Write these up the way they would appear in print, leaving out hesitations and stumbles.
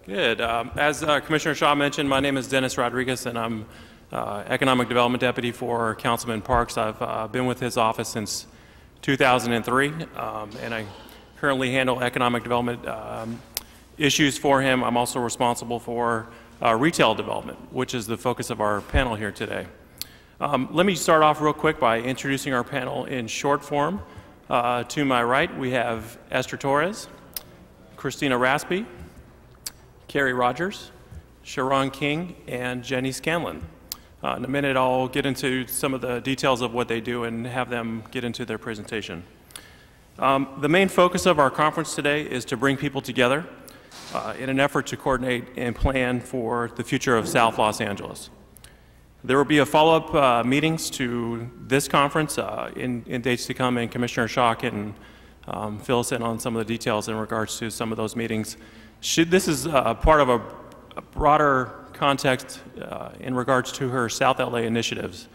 Good. As Commissioner Shaw mentioned, my name is Dennis Rodriguez, and I'm Economic Development Deputy for Councilman Parks. I've been with his office since 2003, and I currently handle economic development issues for him. I'm also responsible for retail development, which is the focus of our panel here today. Let me start off real quick by introducing our panel in short form. To my right, we have Esther Torres, Christina Raspy, Carrie Rogers, Sharon King, and Jenny Scanlon. In a minute, I'll get into some of the details of what they do and have them get into their presentation. The main focus of our conference today is to bring people together in an effort to coordinate and plan for the future of South Los Angeles. There will be a follow-up meetings to this conference in dates to come, and Commissioner Shaw can fill us in on some of the details in regards to some of those meetings. This is part of a broader context in regards to her South LA initiatives.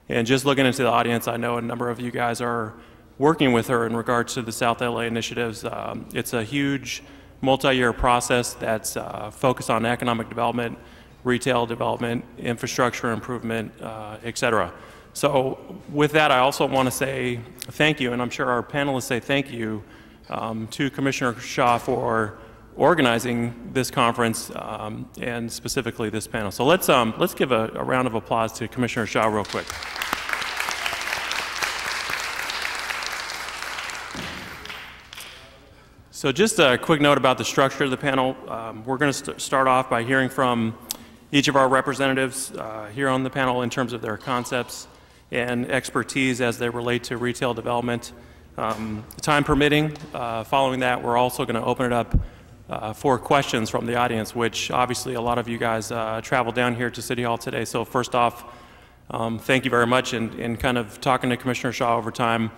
And just looking into the audience, I know a number of you guys are working with her in regards to the South LA initiatives. It's a huge multi-year process that's focused on economic development, retail development, infrastructure improvement, et cetera. So with that, I also want to say thank you, and I'm sure our panelists say thank you to Commissioner Shaw for organizing this conference and specifically this panel. So let's give a round of applause to Commissioner Shaw real quick. So just a quick note about the structure of the panel. We're going to start off by hearing from each of our representatives here on the panel in terms of their concepts and expertise as they relate to retail development. Time permitting, following that, we're also going to open it up for questions from the audience, which obviously a lot of you guys traveled down here to City Hall today. So first off, thank you very much. And kind of talking to Commissioner Shaw over time,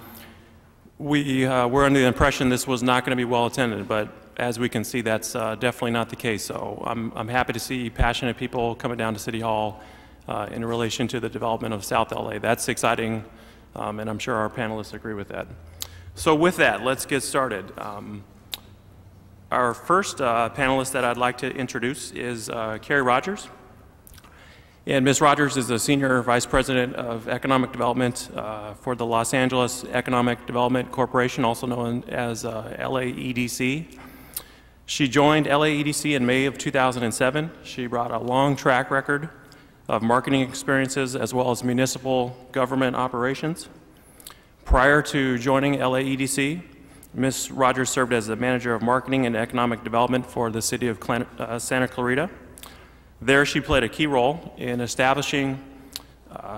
we were under the impression this was not going to be well attended, but as we can see, that's definitely not the case. So I'm happy to see passionate people coming down to City Hall in relation to the development of South LA. That's exciting, and I'm sure our panelists agree with that. So with that, let's get started. Our first panelist that I'd like to introduce is Carrie Rogers. And Ms. Rogers is the Senior Vice President of Economic Development for the Los Angeles Economic Development Corporation, also known as LAEDC. She joined LAEDC in May of 2007. She brought a long track record of marketing experiences as well as municipal government operations. Prior to joining LAEDC, Ms. Rogers served as the Manager of Marketing and Economic Development for the City of Santa Clarita. There she played a key role in establishing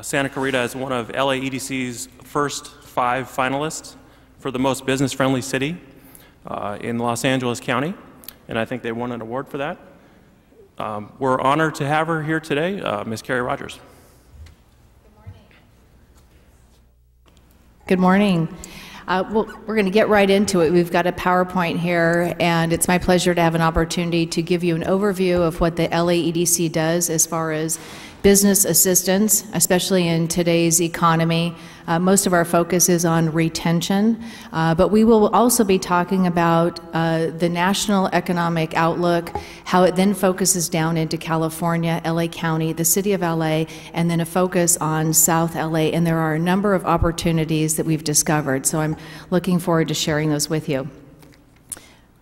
Santa Clarita as one of LAEDC's first 5 finalists for the most business-friendly city in Los Angeles County, and I think they won an award for that. We're honored to have her here today, Ms. Carrie Rogers. Good morning. Well, we're going to get right into it. We've got a PowerPoint here, and it's my pleasure to have an opportunity to give you an overview of what the LAEDC does as far as business assistance, especially in today's economy. Most of our focus is on retention, but we will also be talking about the national economic outlook, how it then focuses down into California, LA County, the city of LA, and then a focus on South LA. And there are a number of opportunities that we've discovered, so I'm looking forward to sharing those with you.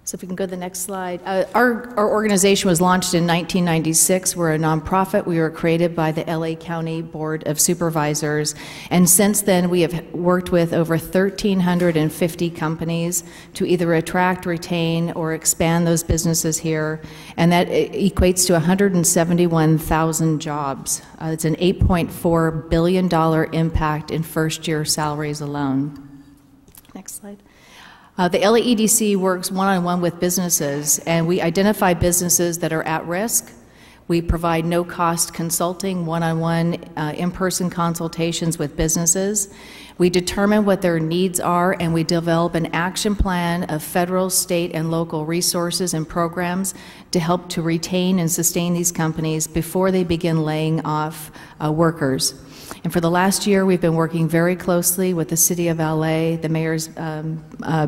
So if we can go to the next slide. Our organization was launched in 1996. We're a nonprofit. We were created by the LA County Board of Supervisors. And since then, we have worked with over 1,350 companies to either attract, retain, or expand those businesses here. And that equates to 171,000 jobs. It's an $8.4 billion impact in first-year salaries alone. Next slide. The LAEDC works one-on-one with businesses, and we identify businesses that are at risk. We provide no-cost consulting, one-on-one, in-person consultations with businesses. We determine what their needs are, and we develop an action plan of federal, state, and local resources and programs to help to retain and sustain these companies before they begin laying off workers. And for the last year, we've been working very closely with the City of LA, the Mayor's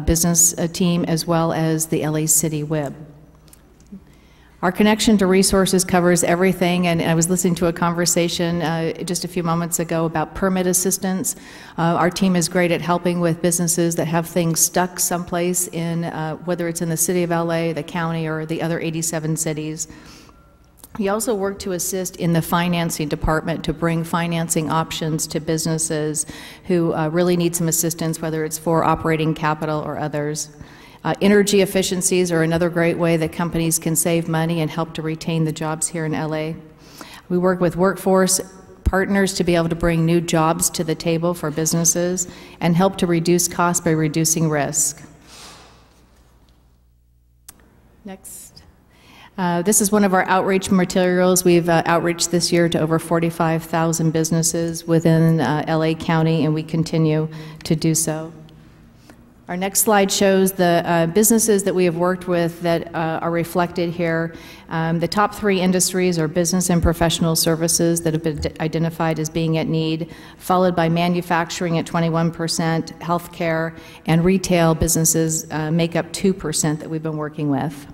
business team, as well as the LA City WIB. Our connection to resources covers everything, and I was listening to a conversation just a few moments ago about permit assistance. Our team is great at helping with businesses that have things stuck someplace in, whether it's in the city of LA, the county, or the other 87 cities. We also work to assist in the financing department to bring financing options to businesses who really need some assistance, whether it's for operating capital or others. Energy efficiencies are another great way that companies can save money and help to retain the jobs here in LA. We work with workforce partners to be able to bring new jobs to the table for businesses and help to reduce costs by reducing risk. Next. This is one of our outreach materials. We've outreached this year to over 45,000 businesses within LA County, and we continue to do so. Our next slide shows the businesses that we have worked with that are reflected here. The top 3 industries are business and professional services that have been identified as being at need, followed by manufacturing at 21%, healthcare, and retail businesses make up 2% that we've been working with.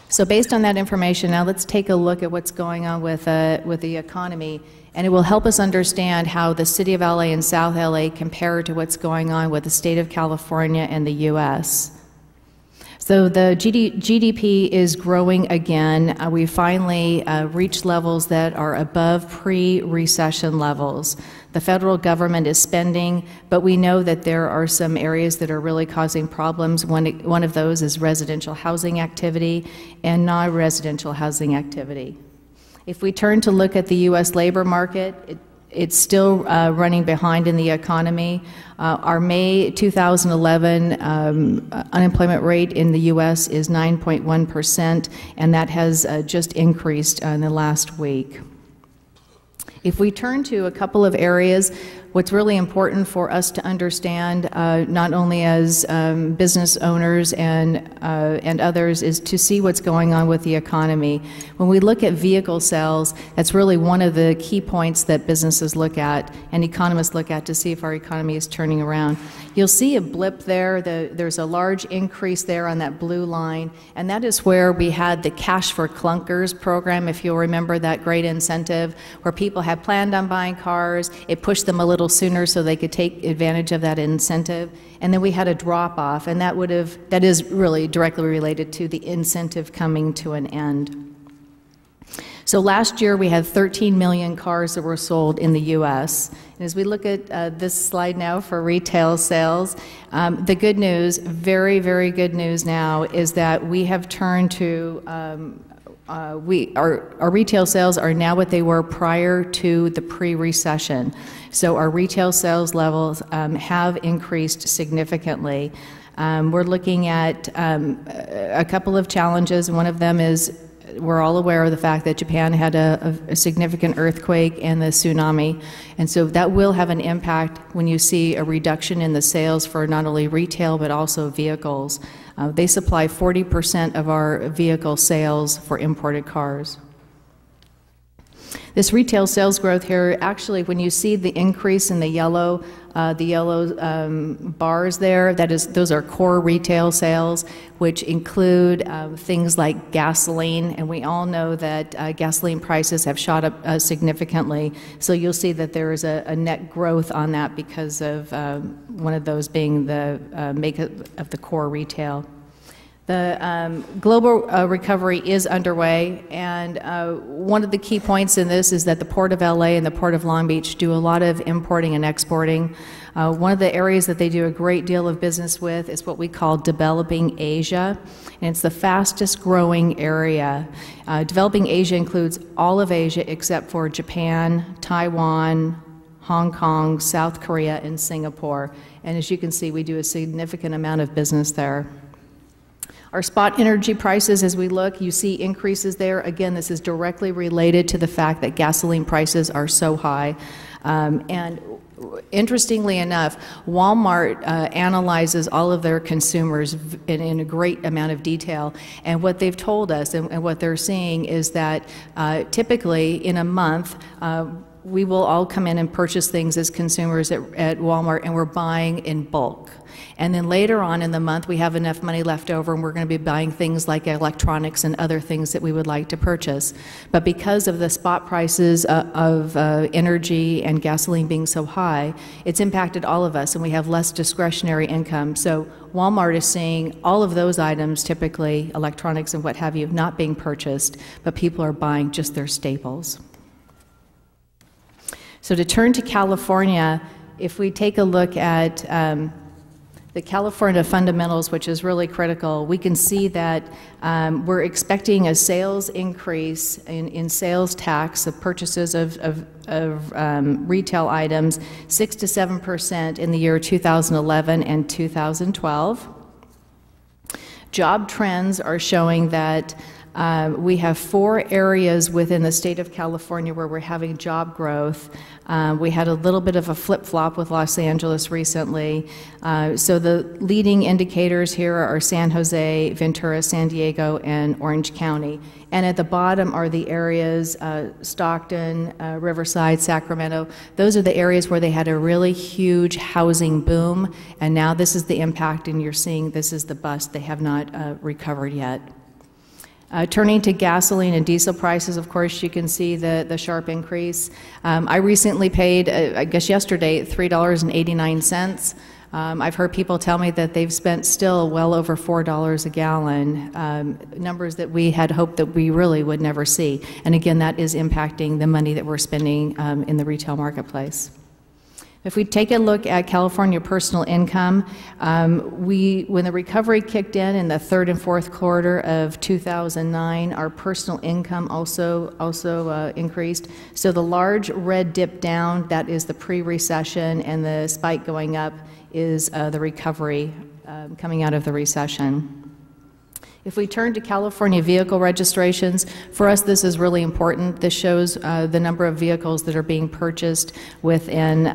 So based on that information, now let's take a look at what's going on with the economy, and it will help us understand how the City of LA and South LA compare to what's going on with the state of California and the U.S. So the GDP is growing again. We finally reached levels that are above pre-recession levels. The federal government is spending, but we know that there are some areas that are really causing problems. One of those is residential housing activity and non-residential housing activity. If we turn to look at the U.S. labor market, it's still running behind in the economy. Our May 2011 unemployment rate in the U.S. is 9.1%, and that has just increased in the last week. If we turn to a couple of areas, what's really important for us to understand, not only as business owners and others, is to see what's going on with the economy. When we look at vehicle sales, that's really one of the key points that businesses look at and economists look at to see if our economy is turning around. You'll see a blip there. There's a large increase there on that blue line, and that is where we had the Cash for Clunkers program, if you'll remember that great incentive, where people had planned on buying cars. It pushed them a little sooner so they could take advantage of that incentive, and then we had a drop off, and that is really directly related to the incentive coming to an end. So last year we had 13 million cars that were sold in the U.S. And as we look at this slide now for retail sales, the good news, very, very good news now, is that we have turned to our retail sales are now what they were prior to the pre-recession. So our retail sales levels have increased significantly. We're looking at a couple of challenges. One of them is we're all aware of the fact that Japan had a significant earthquake and the tsunami, and so that will have an impact when you see a reduction in the sales for not only retail but also vehicles. They supply 40% of our vehicle sales for imported cars. This retail sales growth here, actually, when you see the increase in the yellow bars there, those are core retail sales, which include things like gasoline, and we all know that gasoline prices have shot up significantly. So you'll see that there is a net growth on that because of one of those being the makeup of the core retail. The global recovery is underway, and one of the key points in this is that the Port of LA and the Port of Long Beach do a lot of importing and exporting. One of the areas that they do a great deal of business with is what we call developing Asia, and it's the fastest growing area. Developing Asia includes all of Asia except for Japan, Taiwan, Hong Kong, South Korea, and Singapore. And as you can see, we do a significant amount of business there. Our spot energy prices, as we look, you see increases there. Again, this is directly related to the fact that gasoline prices are so high. And interestingly enough, Walmart analyzes all of their consumers in a great amount of detail. And what they've told us and what they're seeing is that typically in a month, we will all come in and purchase things as consumers at Walmart, and we're buying in bulk. And then later on in the month, we have enough money left over, and we're going to be buying things like electronics and other things that we would like to purchase. But because of the spot prices of energy and gasoline being so high, it's impacted all of us, and we have less discretionary income. So Walmart is seeing all of those items, typically electronics and what have you, not being purchased, but people are buying just their staples. So to turn to California, if we take a look at the California fundamentals, which is really critical, we can see that we're expecting a sales increase in sales tax of purchases of retail items, 6 to 7% in the year 2011 and 2012. Job trends are showing that we have 4 areas within the state of California where we're having job growth. We had a little bit of a flip-flop with Los Angeles recently. So the leading indicators here are San Jose, Ventura, San Diego, and Orange County. And at the bottom are the areas, Stockton, Riverside, Sacramento. Those are the areas where they had a really huge housing boom. And now this is the impact, and you're seeing this is the bust. They have not recovered yet. Turning to gasoline and diesel prices, of course, you can see the sharp increase. I recently paid, I guess yesterday, $3.89. I've heard people tell me that they've spent still well over $4 a gallon, numbers that we had hoped that we really would never see. And again, that is impacting the money that we're spending in the retail marketplace. If we take a look at California personal income, when the recovery kicked in the 3rd and 4th quarter of 2009, our personal income also increased. So the large red dip down, that is the pre-recession, and the spike going up is the recovery coming out of the recession. If we turn to California vehicle registrations, for us this is really important. This shows the number of vehicles that are being purchased within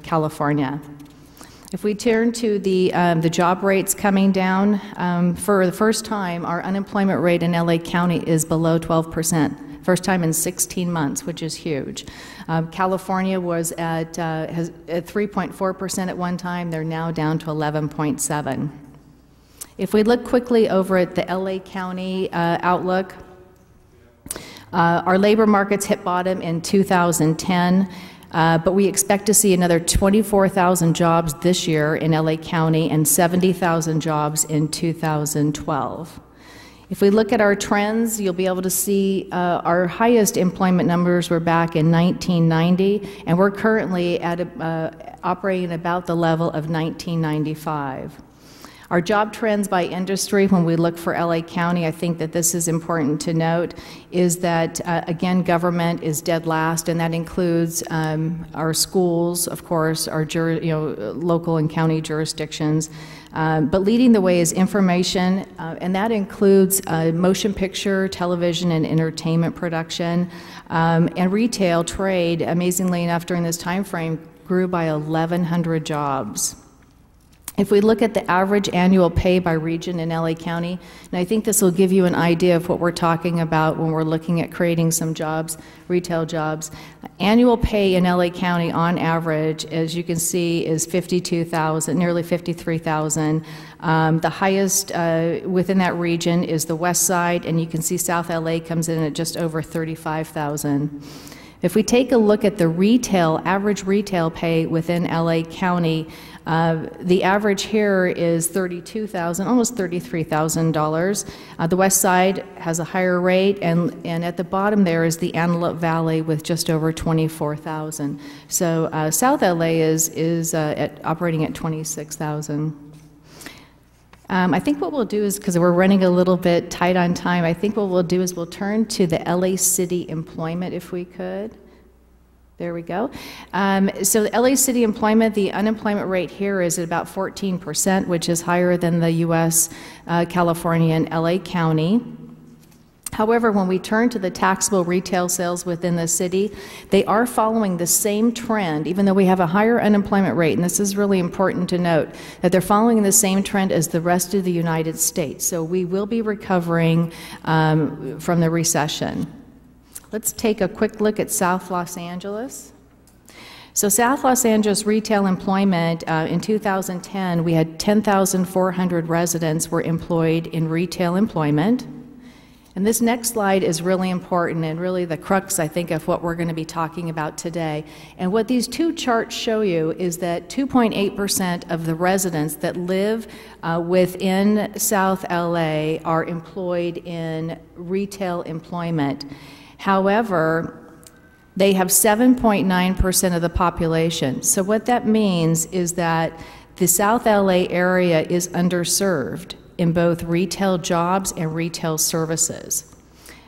California. If we turn to the job rates coming down, for the first time, our unemployment rate in LA County is below 12%. First time in 16 months, which is huge. California was at 3.4% at one time. They're now down to 11.7%. If we look quickly over at the LA County outlook, our labor markets hit bottom in 2010, but we expect to see another 24,000 jobs this year in LA County and 70,000 jobs in 2012. If we look at our trends, you'll be able to see our highest employment numbers were back in 1990, and we're currently at operating about the level of 1995. Our job trends by industry, when we look for LA County, I think that this is important to note, is that, again, government is dead last, and that includes our schools, of course, our local and county jurisdictions. But leading the way is information, and that includes motion picture, television, and entertainment production. And retail trade, amazingly enough, during this time frame, grew by 1,100 jobs. If we look at the average annual pay by region in LA County, and I think this will give you an idea of what we're talking about when we're looking at creating some jobs, retail jobs. Annual pay in LA County on average, as you can see, is $52,000, nearly $53,000. The highest within that region is the West Side, and you can see South LA comes in at just over $35,000. If we take a look at the average retail pay within LA County, the average here is $32,000, almost $33,000. The West Side has a higher rate, and at the bottom there is the Antelope Valley with just over $24,000. So South LA is operating at $26,000. I think what we'll do is, because we're running a little bit tight on time, I think what we'll do is we'll turn to the LA City employment, if we could. There we go. So the LA City employment, the unemployment rate here is at about 14%, which is higher than the U.S., California, and LA County. However, when we turn to the taxable retail sales within the city, they are following the same trend, even though we have a higher unemployment rate, and this is really important to note, that they're following the same trend as the rest of the United States. So we will be recovering from the recession. Let's take a quick look at South Los Angeles. So South Los Angeles retail employment, in 2010, we had 10,400 residents were employed in retail employment. And this next slide is really important and really the crux, I think, of what we're going to be talking about today. And what these two charts show you is that 2.8% of the residents that live within South LA are employed in retail employment. However, they have 7.9% of the population. So what that means is that the South LA area is underserved in both retail jobs and retail services.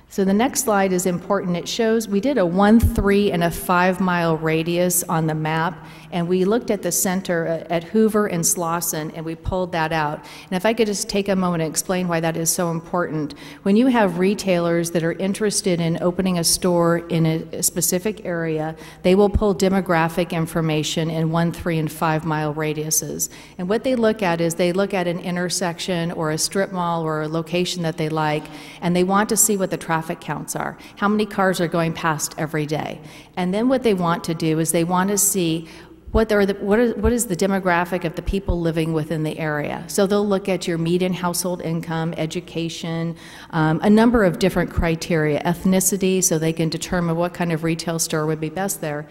So the next slide is important. It shows we did a 1, 3, and a 5-mile radius on the map, and we looked at the center at Hoover and Slauson, and we pulled that out. And if I could just take a moment and explain why that is so important. When you have retailers that are interested in opening a store in a specific area, they will pull demographic information in 1, 3, and 5-mile radiuses. And what they look at is they look at an intersection or a strip mall or a location that they like, and they want to see what the traffic counts are, how many cars are going past every day. And then what they want to do is they want to see what is the demographic of the people living within the area. So they'll look at your median household income, education, a number of different criteria, ethnicity, so they can determine what kind of retail store would be best there.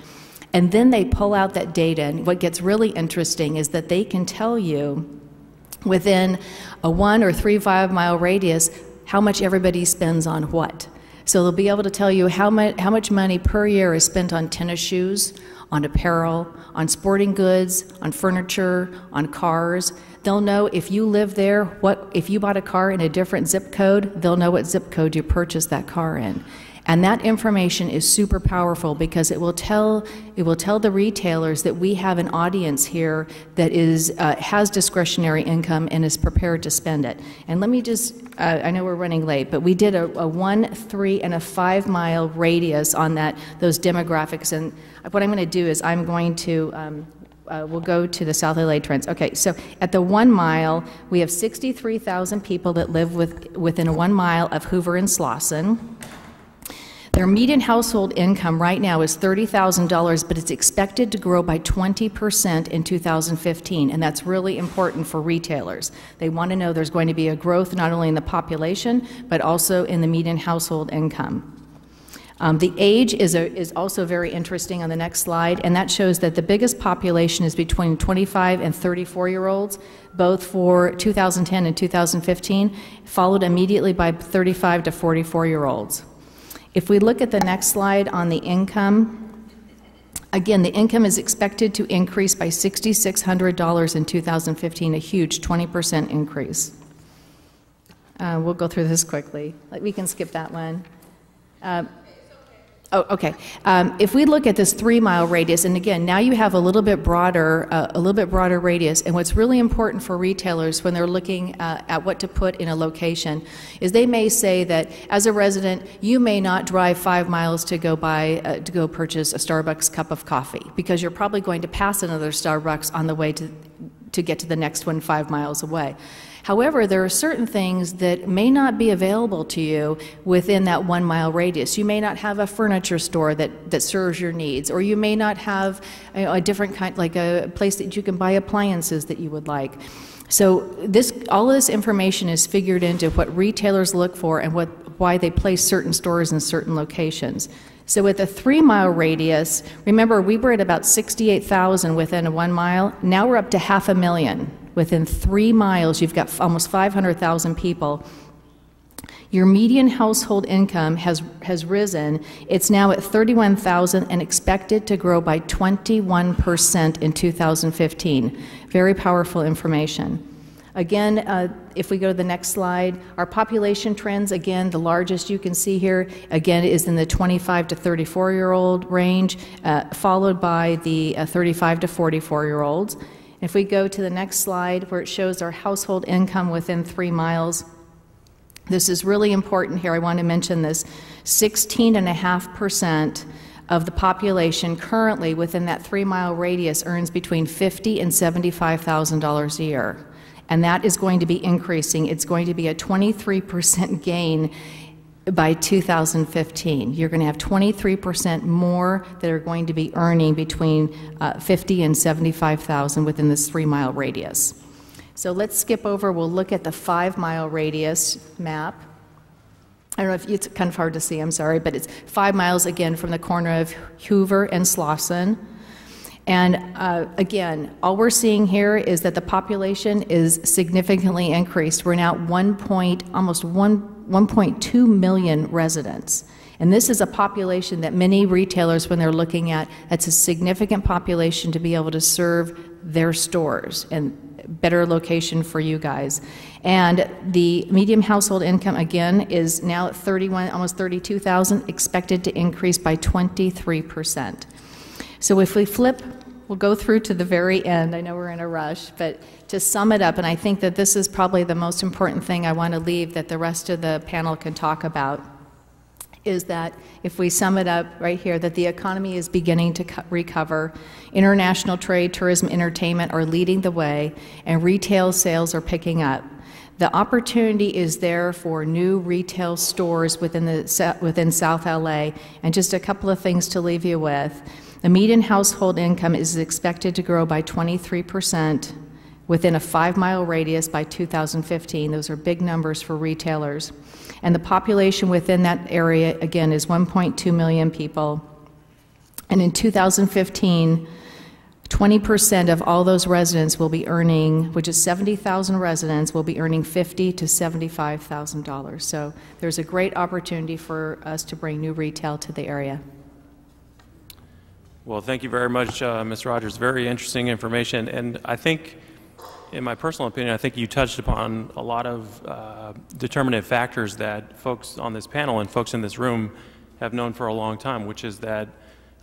And then they pull out that data, and what gets really interesting is that they can tell you within a 1 or 3 5-mile radius how much everybody spends on what. So they'll be able to tell you how much money per year is spent on tennis shoes, on apparel, on sporting goods, on furniture, on cars. They'll know if you live there, if you bought a car in a different zip code, they'll know what zip code you purchased that car in. And that information is super powerful because it will tell the retailers that we have an audience here that has discretionary income and is prepared to spend it. And let me just, I know we're running late, but we did a 1, 3, and a 5-mile radius on those demographics. And what I'm going to do is I'm going to we'll go to the South LA trends. Okay, so at the 1 mile, we have 63,000 people that live within a 1 mile of Hoover and Slauson. Their median household income right now is $30,000, but it's expected to grow by 20% in 2015, and that's really important for retailers. They want to know there's going to be a growth not only in the population, but also in the median household income. The age is also very interesting on the next slide, and that shows that the biggest population is between 25 and 34-year-olds, both for 2010 and 2015, followed immediately by 35 to 44-year-olds. If we look at the next slide on the income, again, the income is expected to increase by $6,600 in 2015, a huge 20% increase. We'll go through this quickly. We can skip that one. Oh, okay. If we look at this 3-mile radius, and again, now you have a little bit broader radius. And what's really important for retailers when they're looking at what to put in a location is they may say that as a resident, you may not drive 5 miles to go purchase a Starbucks cup of coffee because you're probably going to pass another Starbucks on the way to get to the next one 5 miles away. However, there are certain things that may not be available to you within that 1-mile radius. You may not have a furniture store that serves your needs, or you may not have a different kind, like a place that you can buy appliances that you would like. So all of this information is figured into what retailers look for and why they place certain stores in certain locations. So with a 3-mile radius, remember we were at about 68,000 within a 1 mile. Now we're up to 500,000. Within 3 miles, you've got almost 500,000 people. Your median household income has risen. It's now at $31,000 and expected to grow by 21% in 2015. Very powerful information. Again, if we go to the next slide, our population trends, again, the largest you can see here, again, is in the 25 to 34-year-old range, followed by the 35 to 44-year-olds. If we go to the next slide where it shows our household income within 3 miles, this is really important here. I want to mention this. 16.5% of the population currently within that 3-mile radius earns between $50,000 and $75,000 a year. And that is going to be increasing. It's going to be a 23% gain by 2015. You're going to have 23% more that are going to be earning between 50 and 75,000 within this 3-mile radius. So let's skip over. We'll look at the 5-mile radius map. I don't know if it's kind of hard to see, I'm sorry, but it's 5 miles again from the corner of Hoover and Slauson. And again, all we're seeing here is that the population is significantly increased. We're now almost 1.2 million residents. And this is a population that many retailers, when they're looking at, that's a significant population to be able to serve their stores and better location for you guys. And the median household income, again, is now at almost 32,000, expected to increase by 23%. So if we flip, we'll go through to the very end. I know we're in a rush, but to sum it up, and I think that this is probably the most important thing I want to leave that the rest of the panel can talk about, is that if we sum it up right here, that the economy is beginning to recover, international trade, tourism, entertainment are leading the way, and retail sales are picking up. The opportunity is there for new retail stores within South LA, and just a couple of things to leave you with. The median household income is expected to grow by 23% within a 5-mile radius by 2015. Those are big numbers for retailers. And the population within that area, again, is 1.2 million people. And in 2015, 20% of all those residents will be earning, which is 70,000 residents, will be earning $50,000 to $75,000. So there's a great opportunity for us to bring new retail to the area. Well, thank you very much, Ms. Rogers. Very interesting information. And I think, in my personal opinion, I think you touched upon a lot of determinative factors that folks on this panel and folks in this room have known for a long time, which is that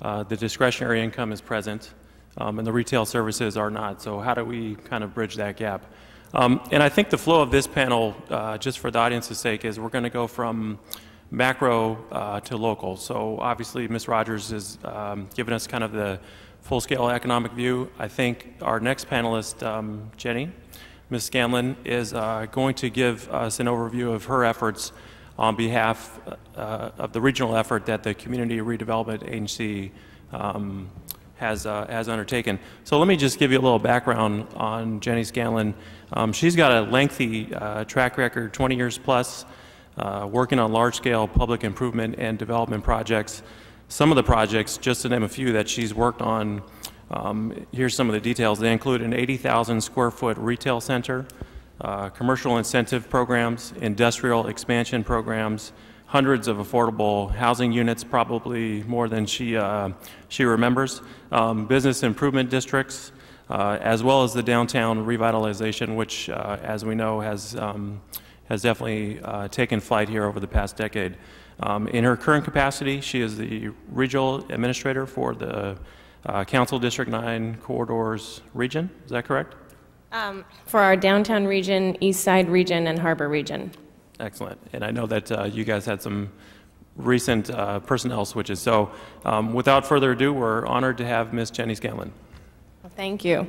the discretionary income is present and the retail services are not. So how do we kind of bridge that gap? And I think the flow of this panel, just for the audience's sake, is we're going to go from macro to local. So obviously Ms. Rogers has given us kind of the full-scale economic view. I think our next panelist, Jenny, Ms. Scanlon, is going to give us an overview of her efforts on behalf of the regional effort that the Community Redevelopment Agency has undertaken. So let me just give you a little background on Jenny Scanlon. She's got a lengthy track record, 20 years plus, working on large-scale public improvement and development projects. Some of the projects, just to name a few that she's worked on, here's some of the details. They include an 80,000 square foot retail center, commercial incentive programs, industrial expansion programs, hundreds of affordable housing units, probably more than she remembers, business improvement districts, as well as the downtown revitalization, which, as we know, has definitely taken flight here over the past decade. In her current capacity, she is the regional administrator for the Council District 9 Corridors region. Is that correct? For our downtown region, East Side region, and Harbor region. Excellent. And I know that you guys had some recent personnel switches. So without further ado, we're honored to have Ms. Jenny Scanlon. Well, thank you.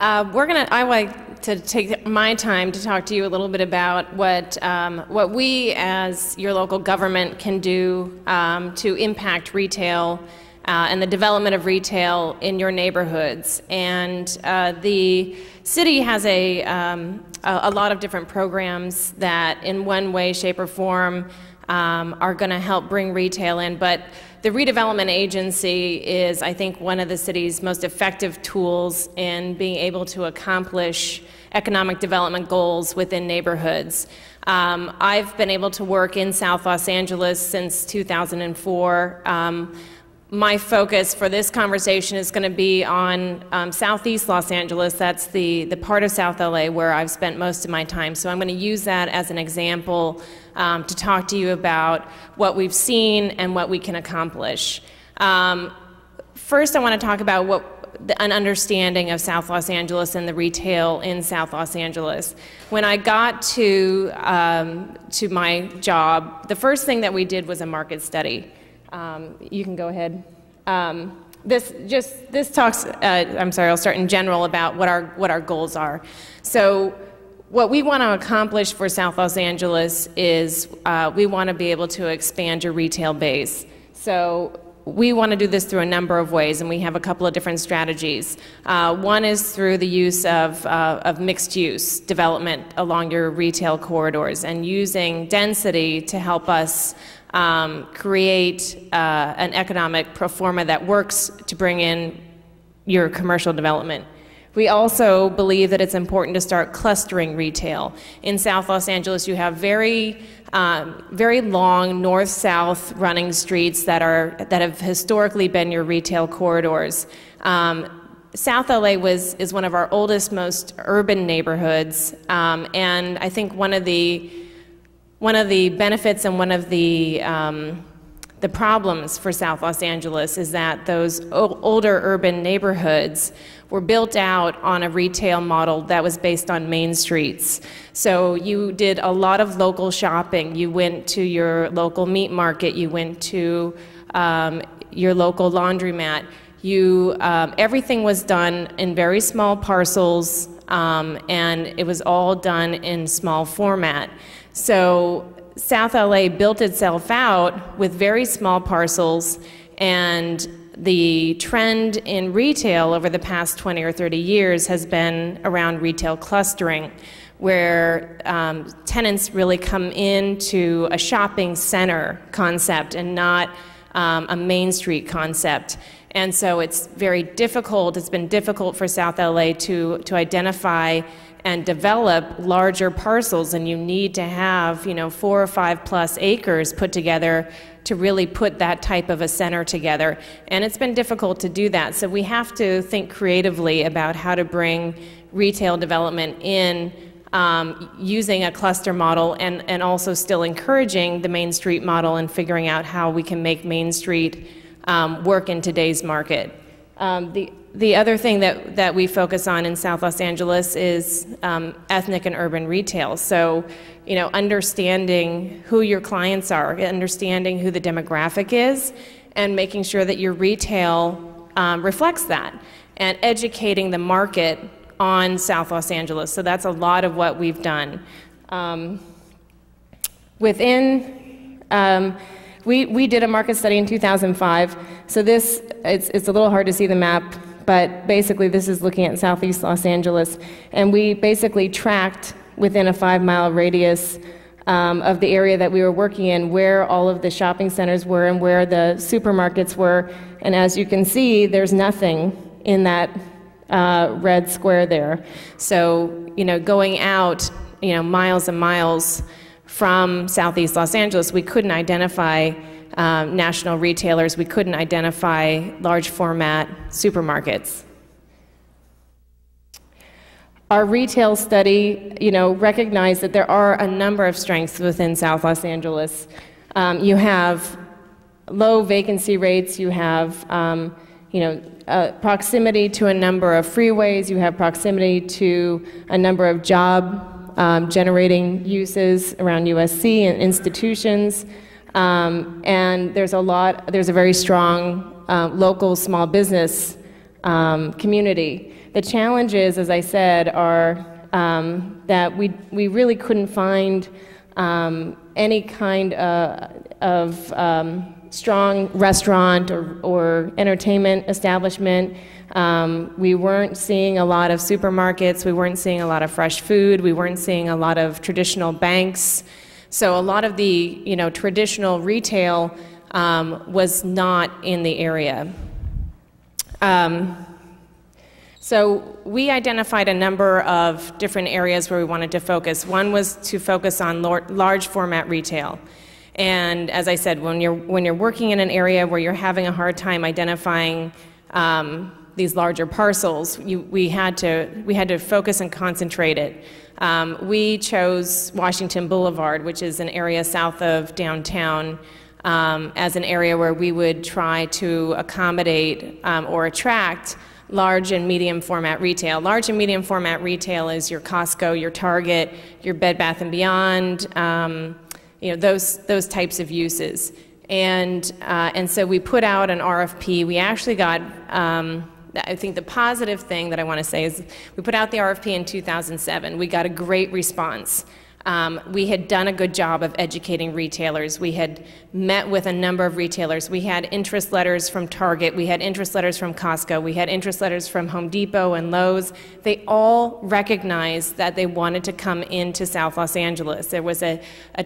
I like to take my time to talk to you a little bit about what we as your local government can do to impact retail and the development of retail in your neighborhoods. And the city has a lot of different programs that in one way, shape, or form are going to help bring retail in. But the redevelopment agency is, I think, one of the city's most effective tools in being able to accomplish economic development goals within neighborhoods. I've been able to work in South Los Angeles since 2004. My focus for this conversation is going to be on Southeast Los Angeles. That's the part of South LA where I've spent most of my time. So I'm going to use that as an example to talk to you about what we've seen and what we can accomplish. First, I want to talk about an understanding of South Los Angeles and the retail in South Los Angeles. When I got to my job, the first thing that we did was a market study. You can go ahead. This talks. I'm sorry. I'll start in general about what our goals are. So what we want to accomplish for South Los Angeles is we want to be able to expand your retail base. So we want to do this through a number of ways, and we have a couple of different strategies. One is through the use of mixed-use development along your retail corridors and using density to help us create an economic pro forma that works to bring in your commercial development. We also believe that it's important to start clustering retail. In South Los Angeles, you have very long north-south running streets that have historically been your retail corridors. South LA is one of our oldest, most urban neighborhoods, and I think one of the benefits and one of the problems for South Los Angeles is that those older urban neighborhoods were built out on a retail model that was based on main streets. So you did a lot of local shopping. You went to your local meat market. You went to your local laundromat. Everything was done in very small parcels, and it was all done in small format. So South LA built itself out with very small parcels, and the trend in retail over the past 20 or 30 years has been around retail clustering, where tenants really come into a shopping center concept and not a Main Street concept. And so it's very difficult, it's been difficult for South LA to identify and develop larger parcels, and you need to have 4 or 5 plus acres put together to really put that type of a center together. And it's been difficult to do that. So we have to think creatively about how to bring retail development in using a cluster model and also still encouraging the Main Street model and figuring out how we can make Main Street work in today's market. The other thing that we focus on in South Los Angeles is ethnic and urban retail. So, understanding who your clients are, understanding who the demographic is, and making sure that your retail reflects that, and educating the market on South Los Angeles. So that's a lot of what we've done. We did a market study in 2005. So it's a little hard to see the map, but basically this is looking at Southeast Los Angeles. And we basically tracked within a 5-mile radius of the area that we were working in where all of the shopping centers were and where the supermarkets were. And as you can see, there's nothing in that red square there. So, going out, miles and miles from Southeast Los Angeles, we couldn't identify national retailers. We couldn't identify large format supermarkets. Our retail study, recognized that there are a number of strengths within South Los Angeles. You have low vacancy rates. You have, proximity to a number of freeways. You have proximity to a number of job generating uses around USC and institutions. And there's a very strong local small business community. The challenges, as I said, are that we really couldn't find any kind of strong restaurant or entertainment establishment. We weren't seeing a lot of supermarkets. We weren't seeing a lot of fresh food. We weren't seeing a lot of traditional banks. So a lot of the traditional retail was not in the area. So we identified a number of different areas where we wanted to focus. One was to focus on large format retail. And as I said, when you're working in an area where you're having a hard time identifying these larger parcels, we had to focus and concentrate it. We chose Washington Boulevard, which is an area south of downtown, as an area where we would try to accommodate or attract large and medium format retail. Large and medium format retail is your Costco, your Target, your Bed Bath & Beyond, those types of uses. And so we put out an RFP. We actually got I think the positive thing that I want to say is we put out the RFP in 2007. We got a great response. We had done a good job of educating retailers. We had met with a number of retailers. We had interest letters from Target. We had interest letters from Costco. We had interest letters from Home Depot and Lowe's. They all recognized that they wanted to come into South Los Angeles. There was a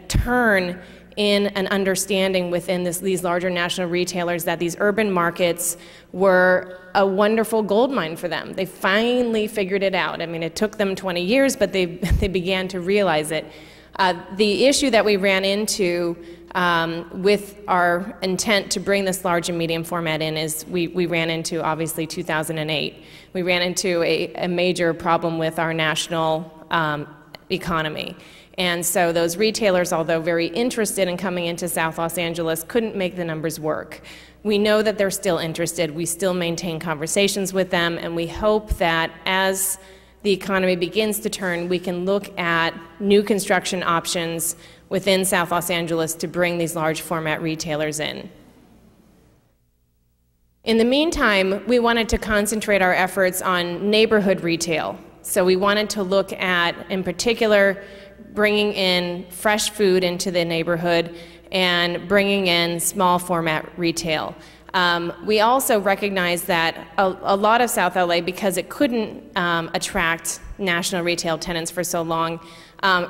turn in an understanding within these larger national retailers that these urban markets were a wonderful gold mine for them. They finally figured it out. I mean, it took them 20 years, but they began to realize it. The issue that we ran into with our intent to bring this large and medium format in is we ran into, obviously, 2008. We ran into a major problem with our national economy. And so those retailers, although very interested in coming into South Los Angeles, couldn't make the numbers work. We know that they're still interested. We still maintain conversations with them, and we hope that as the economy begins to turn, we can look at new construction options within South Los Angeles to bring these large format retailers in. In the meantime, we wanted to concentrate our efforts on neighborhood retail. So we wanted to look at, in particular, bringing in fresh food into the neighborhood and bringing in small format retail. We also recognize that a lot of South LA, because it couldn't attract national retail tenants for so long,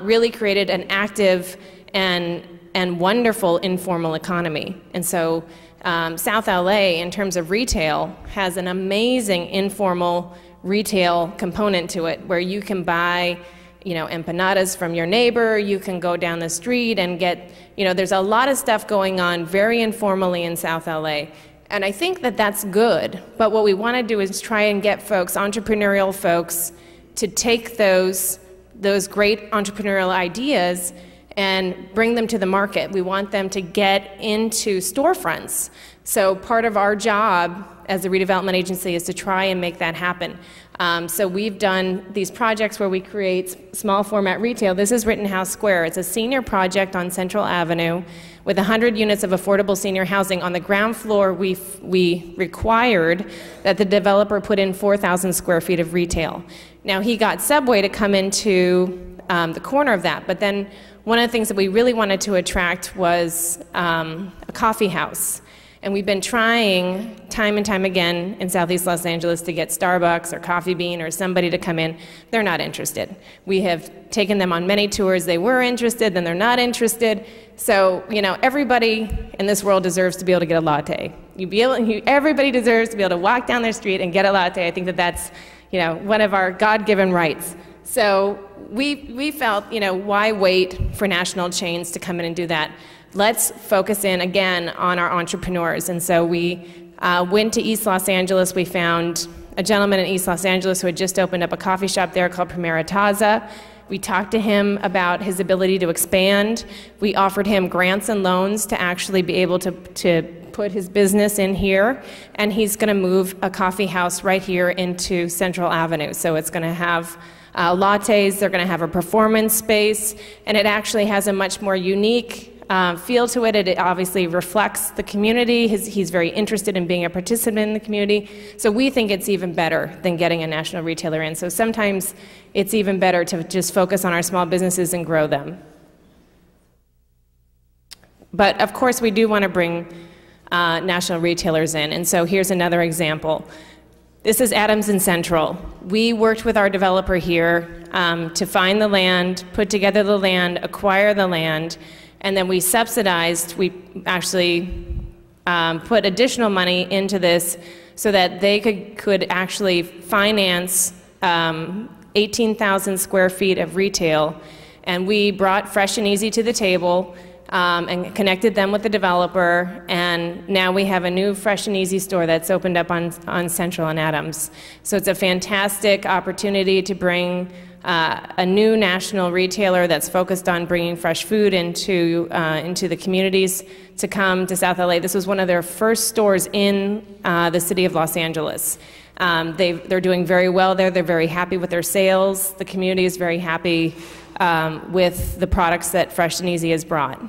really created an active and wonderful informal economy. And so South LA, in terms of retail, has an amazing informal retail component to it, where you can buy empanadas from your neighbor, you can go down the street and get, there's a lot of stuff going on very informally in South LA. And I think that that's good, but what we want to do is try and get folks, entrepreneurial folks, to take those great entrepreneurial ideas and bring them to the market. We want them to get into storefronts. So part of our job as a redevelopment agency is to try and make that happen. So we've done these projects where we create small format retail. This is Rittenhouse Square. It's a senior project on Central Avenue with 100 units of affordable senior housing. On the ground floor, we required that the developer put in 4,000 square feet of retail. Now, he got Subway to come into the corner of that, but then one of the things that we really wanted to attract was a coffee house. And we've been trying time and time again in Southeast Los Angeles to get Starbucks or Coffee Bean or somebody to come in. They're not interested. We have taken them on many tours. They were interested, then they're not interested. So, everybody in this world deserves to be able to get a latte. Everybody deserves to be able to walk down their street and get a latte. I think that that's, one of our God-given rights. So we felt, why wait for national chains to come in and do that? Let's focus in again on our entrepreneurs. And so we went to East Los Angeles. We found a gentleman in East Los Angeles who had just opened up a coffee shop there called Primera Taza. We talked to him about his ability to expand. We offered him grants and loans to actually be able to put his business in here. And he's going to move a coffee house right here into Central Avenue. So it's going to have lattes. They're going to have a performance space. And it actually has a much more unique feel to it. It obviously reflects the community. He's very interested in being a participant in the community. So we think it's even better than getting a national retailer in. So sometimes it's even better to just focus on our small businesses and grow them. But of course, we do want to bring national retailers in. And so here's another example. This is Adams and Central. We worked with our developer here to find the land, put together the land, acquire the land, and then we subsidized, we actually put additional money into this so that they could actually finance 18,000 square feet of retail. And we brought Fresh and Easy to the table and connected them with the developer. And now we have a new Fresh and Easy store that's opened up on Central and Adams. So it's a fantastic opportunity to bring a new national retailer that's focused on bringing fresh food into the communities to come to South LA. This was one of their first stores in the city of Los Angeles. They're doing very well there. They're very happy with their sales. The community is very happy with the products that Fresh and Easy has brought.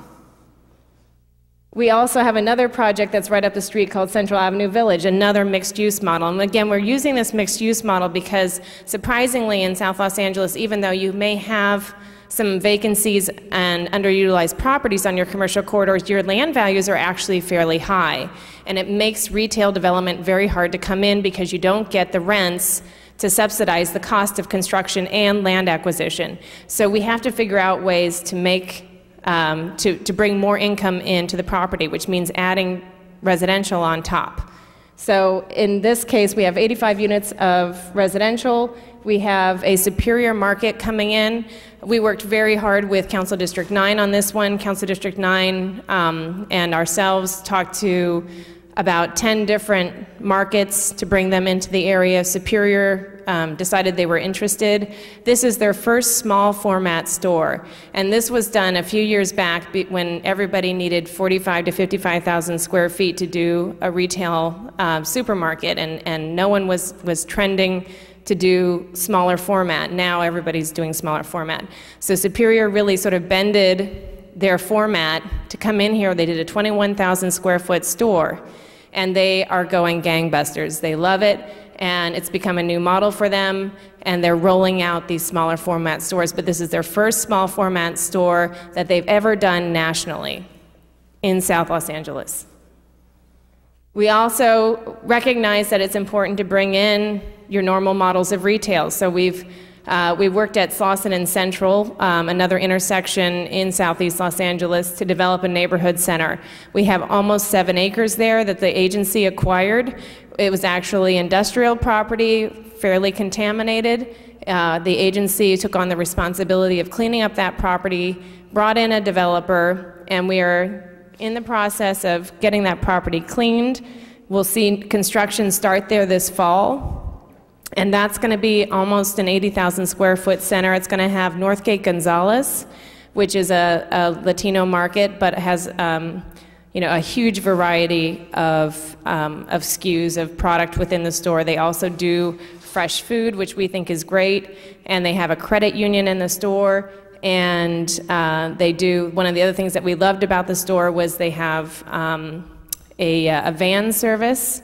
We also have another project that's right up the street called Central Avenue Village, another mixed-use model. And again, we're using this mixed-use model because, surprisingly, in South Los Angeles, even though you may have some vacancies and underutilized properties on your commercial corridors, your land values are actually fairly high. And it makes retail development very hard to come in because you don't get the rents to subsidize the cost of construction and land acquisition. So we have to figure out ways to make to bring more income into the property, which means adding residential on top. So in this case, we have 85 units of residential. We have a Superior Market coming in. We worked very hard with Council District 9 on this one. Council District 9 and ourselves talked to about 10 different markets to bring them into the area. Superior decided they were interested. This is their first small format store. And this was done a few years back when everybody needed 45 to 55,000 square feet to do a retail supermarket, and no one was trending to do smaller format. Now everybody's doing smaller format. So Superior really sort of bended their format to come in here. They did a 21,000 square foot store, and they are going gangbusters. They love it, and it's become a new model for them, and they're rolling out these smaller format stores. But this is their first small format store that they've ever done nationally in South Los Angeles. We also recognize that it's important to bring in your normal models of retail. So we worked at Slauson and Central, another intersection in Southeast Los Angeles, to develop a neighborhood center. We have almost 7 acres there that the agency acquired. It was actually industrial property, fairly contaminated. The agency took on the responsibility of cleaning up that property, brought in a developer, and we are in the process of getting that property cleaned. We'll see construction start there this fall. And that's going to be almost an 80,000 square foot center. It's going to have Northgate Gonzalez, which is a Latino market, but has a huge variety of SKUs of product within the store. They also do fresh food, which we think is great, and they have a credit union in the store. And they do, one of the other things that we loved about the store was they have a van service.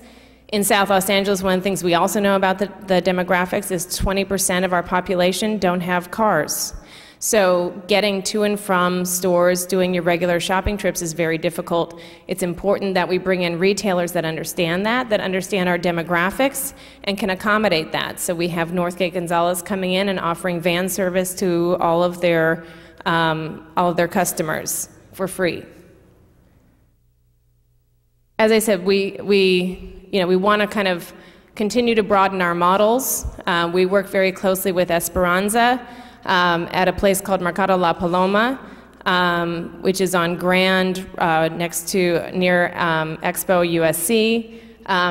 In South Los Angeles, one of the things we also know about the demographics is 20% of our population don't have cars. So getting to and from stores, doing your regular shopping trips is very difficult. It's important that we bring in retailers that understand that understand our demographics, and can accommodate that. So we have Northgate Gonzalez coming in and offering van service to all of their customers for free. As I said, we want to kind of continue to broaden our models. We work very closely with Esperanza at a place called Mercado La Paloma, which is on Grand, near Expo USC.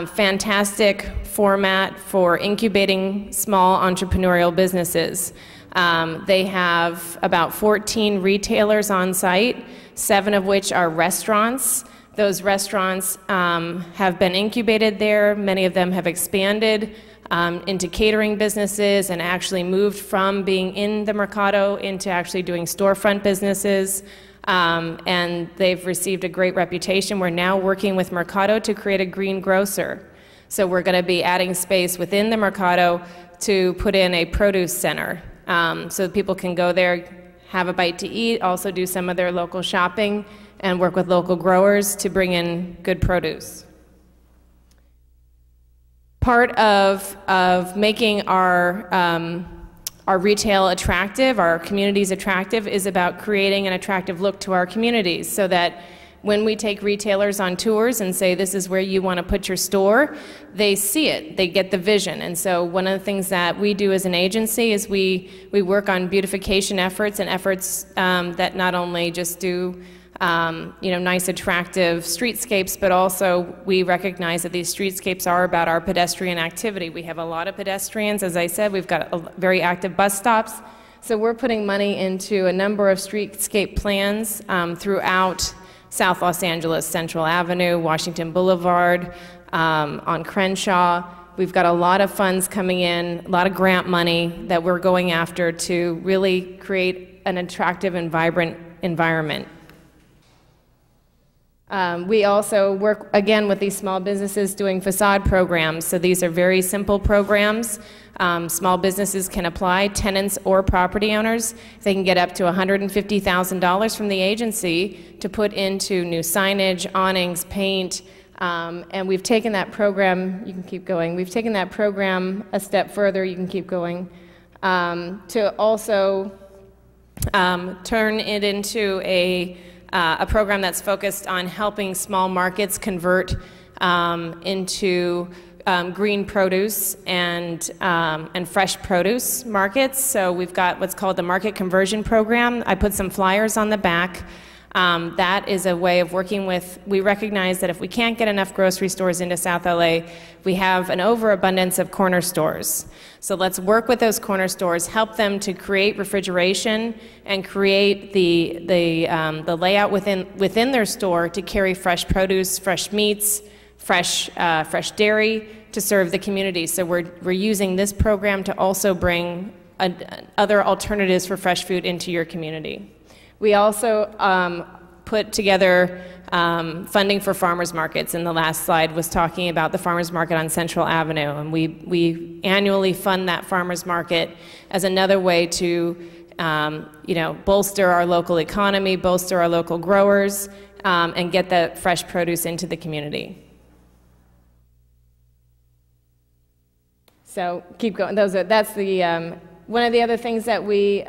Fantastic format for incubating small entrepreneurial businesses. They have about 14 retailers on site, 7 of which are restaurants. Those restaurants have been incubated there. Many of them have expanded into catering businesses and actually moved from being in the Mercado into actually doing storefront businesses. And they've received a great reputation. We're now working with Mercado to create a green grocer. So we're going to be adding space within the Mercado to put in a produce center. So people can go there, have a bite to eat, also do some of their local shopping, and work with local growers to bring in good produce. Part of making our retail attractive, our communities attractive, is about creating an attractive look to our communities, so that when we take retailers on tours and say, this is where you want to put your store, they see it, they get the vision. And so one of the things that we do as an agency is we work on beautification efforts, and efforts that not only just do nice, attractive streetscapes, but also we recognize that these streetscapes are about our pedestrian activity. We have a lot of pedestrians. As I said, we've got very active bus stops. So we're putting money into a number of streetscape plans throughout South Los Angeles, Central Avenue, Washington Boulevard, on Crenshaw. We've got a lot of funds coming in, a lot of grant money that we're going after to really create an attractive and vibrant environment. We also work, again, with these small businesses doing facade programs. So these are very simple programs. Small businesses can apply, tenants or property owners. They can get up to $150,000 from the agency to put into new signage, awnings, paint, and we've taken that program, you can keep going, we've taken that program a step further, you can keep going, to also turn it into a program that's focused on helping small markets convert into green produce and fresh produce markets. So we've got what's called the Market Conversion Program. I put some flyers on the back. That is a way of working with, we recognize that if we can't get enough grocery stores into South LA, we have an overabundance of corner stores. So let's work with those corner stores, help them to create refrigeration and create the layout within their store to carry fresh produce, fresh meats, fresh dairy to serve the community. So we're using this program to also bring other alternatives for fresh food into your community. We also put together funding for farmers markets, and the last slide was talking about the farmers market on Central Avenue, and we annually fund that farmers market as another way to bolster our local economy, bolster our local growers, and get that fresh produce into the community. So keep going. That's the one of the other things that we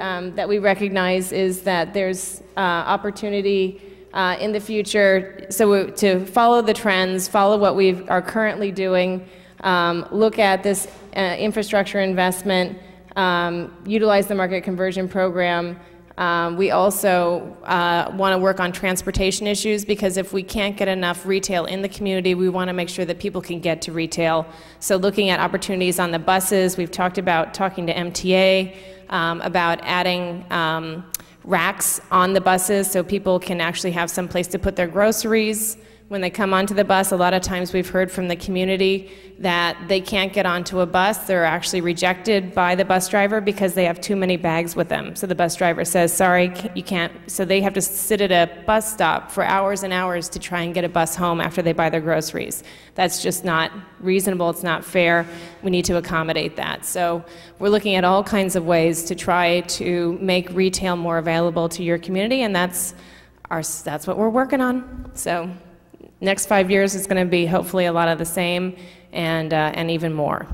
recognize is that there's opportunity in the future. So to follow the trends, follow what we are currently doing, look at this infrastructure investment, utilize the Market Conversion Program. We also want to work on transportation issues, because if we can't get enough retail in the community, we want to make sure that people can get to retail. So looking at opportunities on the buses, we've talked about talking to MTA about adding racks on the buses so people can actually have some place to put their groceries when they come onto the bus. A lot of times we've heard from the community that they can't get onto a bus. They're actually rejected by the bus driver because they have too many bags with them. So the bus driver says, sorry, you can't. So they have to sit at a bus stop for hours and hours to try and get a bus home after they buy their groceries. That's just not reasonable. It's not fair. We need to accommodate that. So we're looking at all kinds of ways to try to make retail more available to your community, and that's what we're working on. So next 5 years is going to be hopefully a lot of the same and even more.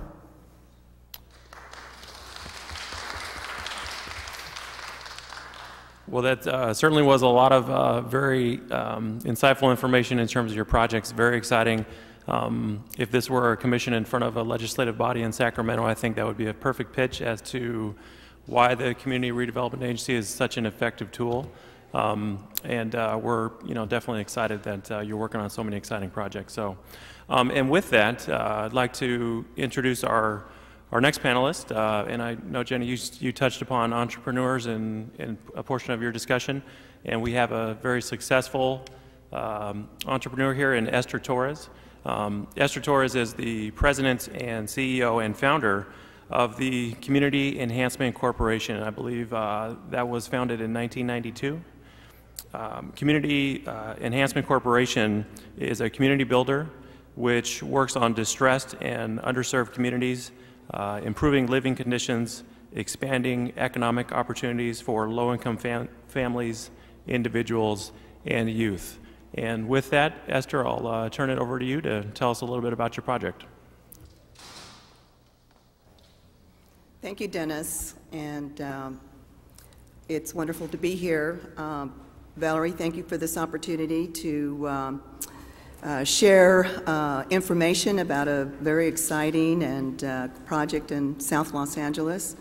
Well, that certainly was a lot of very insightful information in terms of your projects. Very exciting. If this were a commission in front of a legislative body in Sacramento, I think that would be a perfect pitch as to why the Community Redevelopment Agency is such an effective tool. We're definitely excited that you're working on so many exciting projects. So, and with that, I'd like to introduce our next panelist. And I know, Jenny, you touched upon entrepreneurs in a portion of your discussion, and we have a very successful entrepreneur here in Esther Torres. Esther Torres is the president and CEO and founder of the Community Enhancement Corporation. I believe that was founded in 1992. Community Enhancement Corporation is a community builder which works on distressed and underserved communities, improving living conditions, expanding economic opportunities for low-income families, individuals, and youth. And with that, Esther, I'll turn it over to you to tell us a little bit about your project. Thank you, Dennis, and it's wonderful to be here. Valerie, thank you for this opportunity to share information about a very exciting and project in South Los Angeles.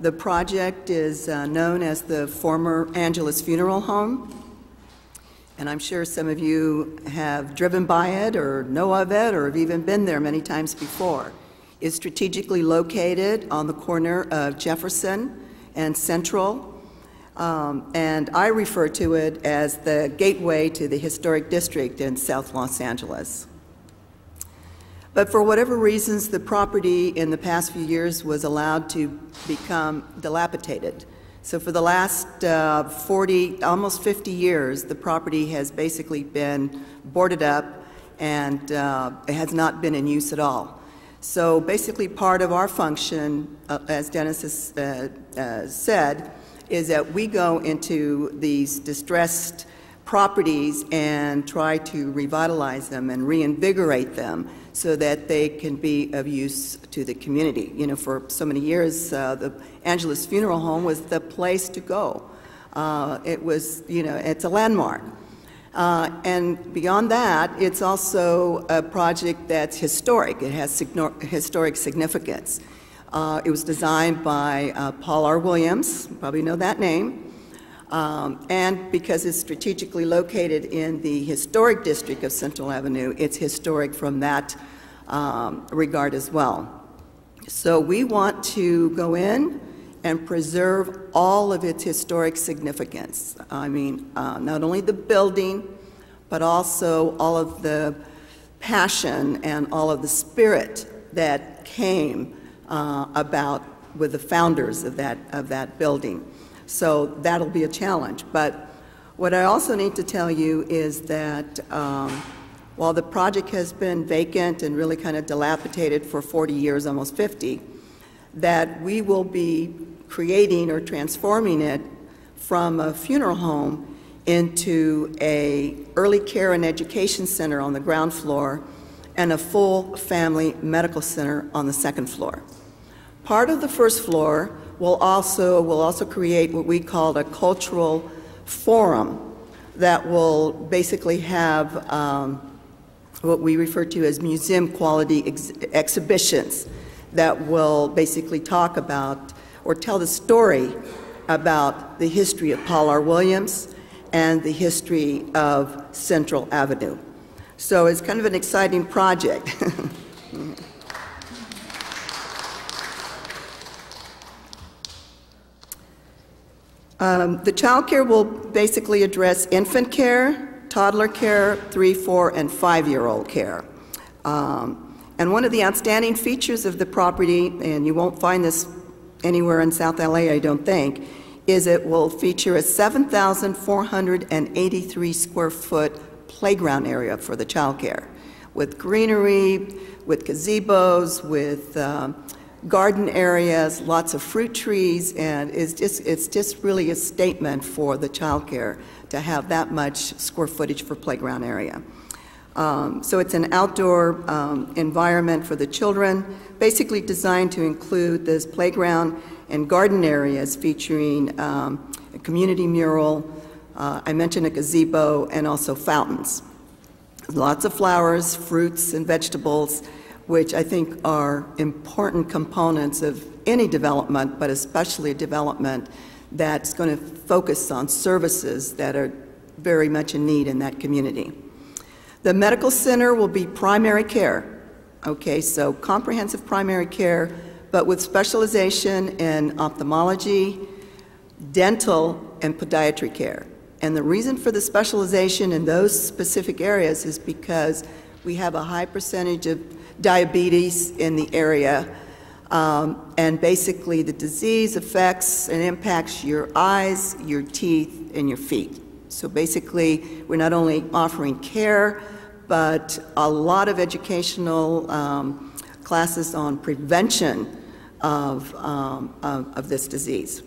The project is known as the former Angelus Funeral Home, and I'm sure some of you have driven by it or know of it or have even been there many times before. It's strategically located on the corner of Jefferson and Central. And I refer to it as the gateway to the historic district in South Los Angeles. But for whatever reasons, the property in the past few years was allowed to become dilapidated. So for the last 40, almost 50 years, the property has basically been boarded up and it has not been in use at all. So basically part of our function, as Dennis has said, is that we go into these distressed properties and try to revitalize them and reinvigorate them so that they can be of use to the community. You know, for so many years, the Angelus Funeral Home was the place to go. It was, you know, it's a landmark. And beyond that, it's also a project that's historic. It has historic significance. It was designed by Paul R. Williams, you probably know that name. And because it's strategically located in the historic district of Central Avenue, it's historic from that regard as well. So we want to go in and preserve all of its historic significance. I mean, not only the building, but also all of the passion and all of the spirit that came about with the founders of that building. So that'll be a challenge. But what I also need to tell you is that while the project has been vacant and really kind of dilapidated for 40 years, almost 50, that we will be creating or transforming it from a funeral home into a early care and education center on the ground floor and a full family medical center on the second floor. Part of the first floor will also create what we call a cultural forum that will basically have what we refer to as museum quality exhibitions that will basically talk about or tell the story about the history of Paul R. Williams and the history of Central Avenue. So it's kind of an exciting project. The child care will basically address infant care, toddler care, 3-, 4-, and 5-year-old care. And one of the outstanding features of the property, and you won't find this anywhere in South LA, I don't think, is it will feature a 7,483 square foot playground area for the child care, with greenery, with gazebos, with garden areas, lots of fruit trees, and it's just really a statement for the child care to have that much square footage for playground area. So it's an outdoor environment for the children, basically designed to include this playground and garden areas featuring a community mural, I mentioned a gazebo, and also fountains. Lots of flowers, fruits, and vegetables, which I think are important components of any development, but especially a development that's going to focus on services that are very much in need in that community. The medical center will be primary care, okay, so comprehensive primary care, but with specialization in ophthalmology, dental, and podiatry care. And the reason for the specialization in those specific areas is because we have a high percentage of diabetes in the area, and basically the disease affects and impacts your eyes, your teeth, and your feet. So basically, we're not only offering care, but a lot of educational classes on prevention of this disease.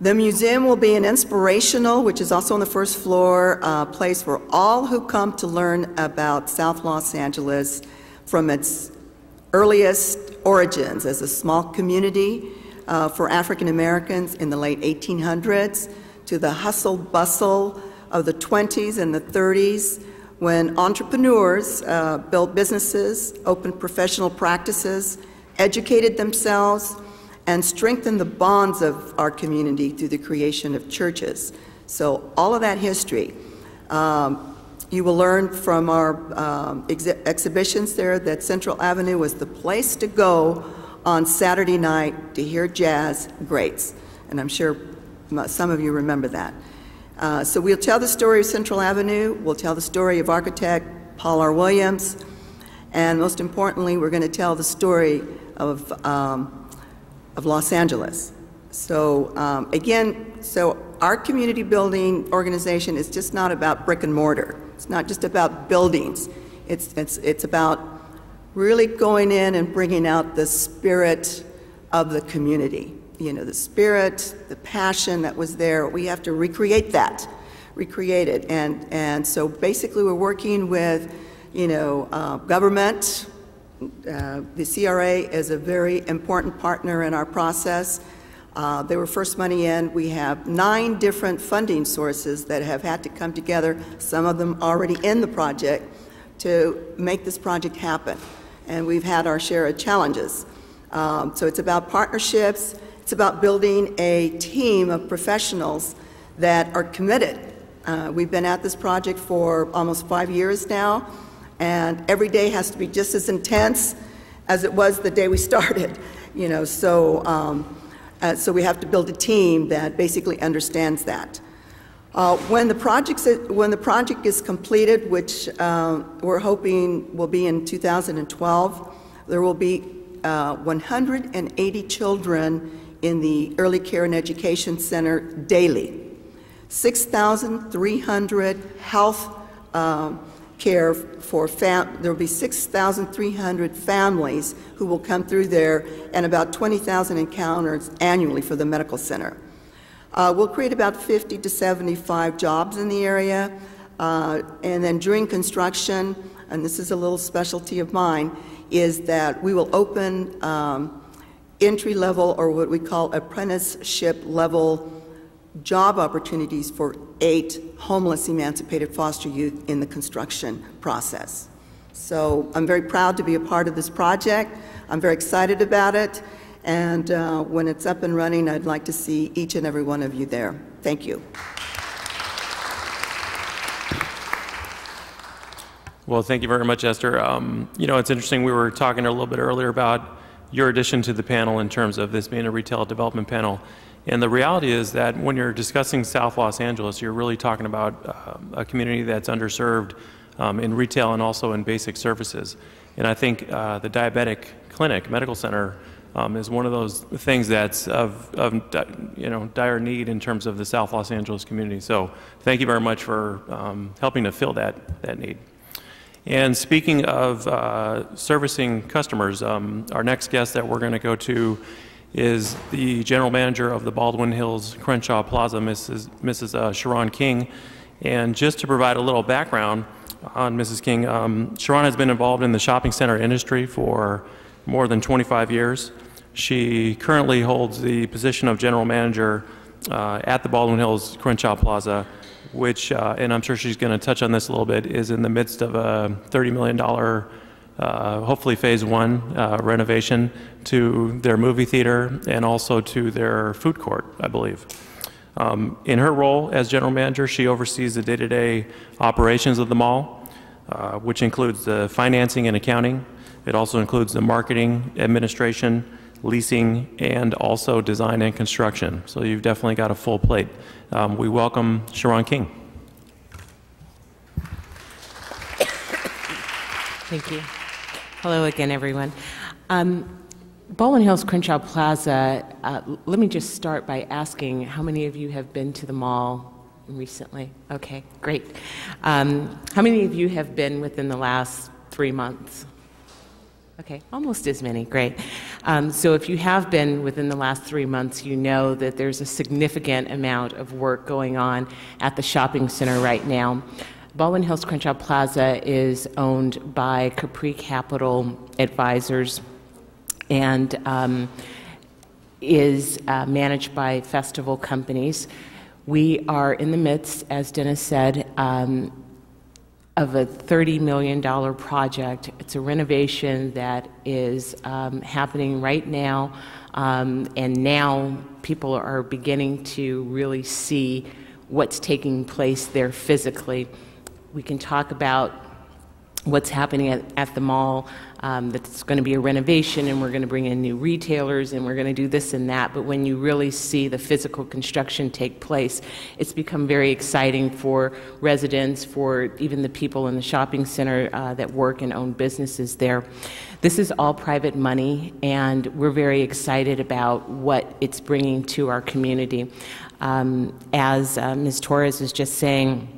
The museum will be an inspirational, which is also on the first floor, place for all who come to learn about South Los Angeles from its earliest origins as a small community for African Americans in the late 1800s to the hustle bustle of the 20s and the 30s when entrepreneurs built businesses, opened professional practices, educated themselves, and strengthened the bonds of our community through the creation of churches. So all of that history. You will learn from our exhibitions there that Central Avenue was the place to go on Saturday night to hear jazz greats. And I'm sure some of you remember that. So we'll tell the story of Central Avenue, we'll tell the story of architect Paul R. Williams, and most importantly, we're going to tell the story of Los Angeles. So again, so our community building organization is just not about brick and mortar. It's not just about buildings. It's about really going in and bringing out the spirit of the community. You know, the spirit, the passion that was there. We have to recreate that, recreate it. And so basically we're working with, you know, government. The CRA is a very important partner in our process. They were first money in. We have 9 different funding sources that have had to come together, some of them already in the project, to make this project happen. And we've had our share of challenges. So it's about partnerships. It's about building a team of professionals that are committed. We've been at this project for almost 5 years now, and every day has to be just as intense as it was the day we started. You know, so we have to build a team that basically understands that. When the project is completed, which we're hoping will be in 2012, there will be 180 children in the Early Care and Education Center daily. 6,300 health care for there will be 6,300 families who will come through there, and about 20,000 encounters annually for the medical center. We'll create about 50 to 75 jobs in the area, and then during construction, and this is a little specialty of mine, is that we will open entry-level, or what we call apprenticeship-level job opportunities for 8 homeless emancipated foster youth in the construction process. So I'm very proud to be a part of this project. I'm very excited about it, and when it's up and running, I'd like to see each and every one of you there. Thank you. Well, thank you very much, Esther. You know, it's interesting, we were talking a little bit earlier about your addition to the panel in terms of this being a retail development panel. And the reality is that when you're discussing South Los Angeles, you're really talking about a community that's underserved in retail and also in basic services. And I think the diabetic clinic, medical center, is one of those things that's of you know, dire need in terms of the South Los Angeles community. So thank you very much for helping to fill that need. And speaking of servicing customers, our next guest that we're going to go to is the general manager of the Baldwin Hills Crenshaw Plaza, Mrs. Sharon King. And just to provide a little background on Mrs. King, Sharon has been involved in the shopping center industry for more than 25 years. She currently holds the position of general manager at the Baldwin Hills Crenshaw Plaza, which, and I'm sure she's going to touch on this a little bit, is in the midst of a $30 million, hopefully phase 1 renovation to their movie theater and also to their food court, I believe. In her role as general manager, she oversees the day-to-day operations of the mall, which includes the financing and accounting. It also includes the marketing, administration, leasing, and also design and construction. So you've definitely got a full plate. We welcome Sharon King. Thank you. Hello again, everyone. Baldwin Hills Crenshaw Plaza, let me just start by asking how many of you have been to the mall recently? Okay, great. How many of you have been within the last 3 months? Okay, almost as many, great. So if you have been within the last 3 months, you know that there's a significant amount of work going on at the shopping center right now. Baldwin Hills Crenshaw Plaza is owned by Capri Capital Advisors and is managed by Festival Companies. We are in the midst, as Dennis said, of a $30 million project. It's a renovation that is happening right now, and now people are beginning to really see what's taking place there physically. We can talk about what's happening at the mall, that's going to be a renovation and we're going to bring in new retailers and we're going to do this and that. But when you really see the physical construction take place, it's become very exciting for residents, for even the people in the shopping center that work and own businesses there. This is all private money, and we're very excited about what it's bringing to our community. As Ms. Torres was just saying,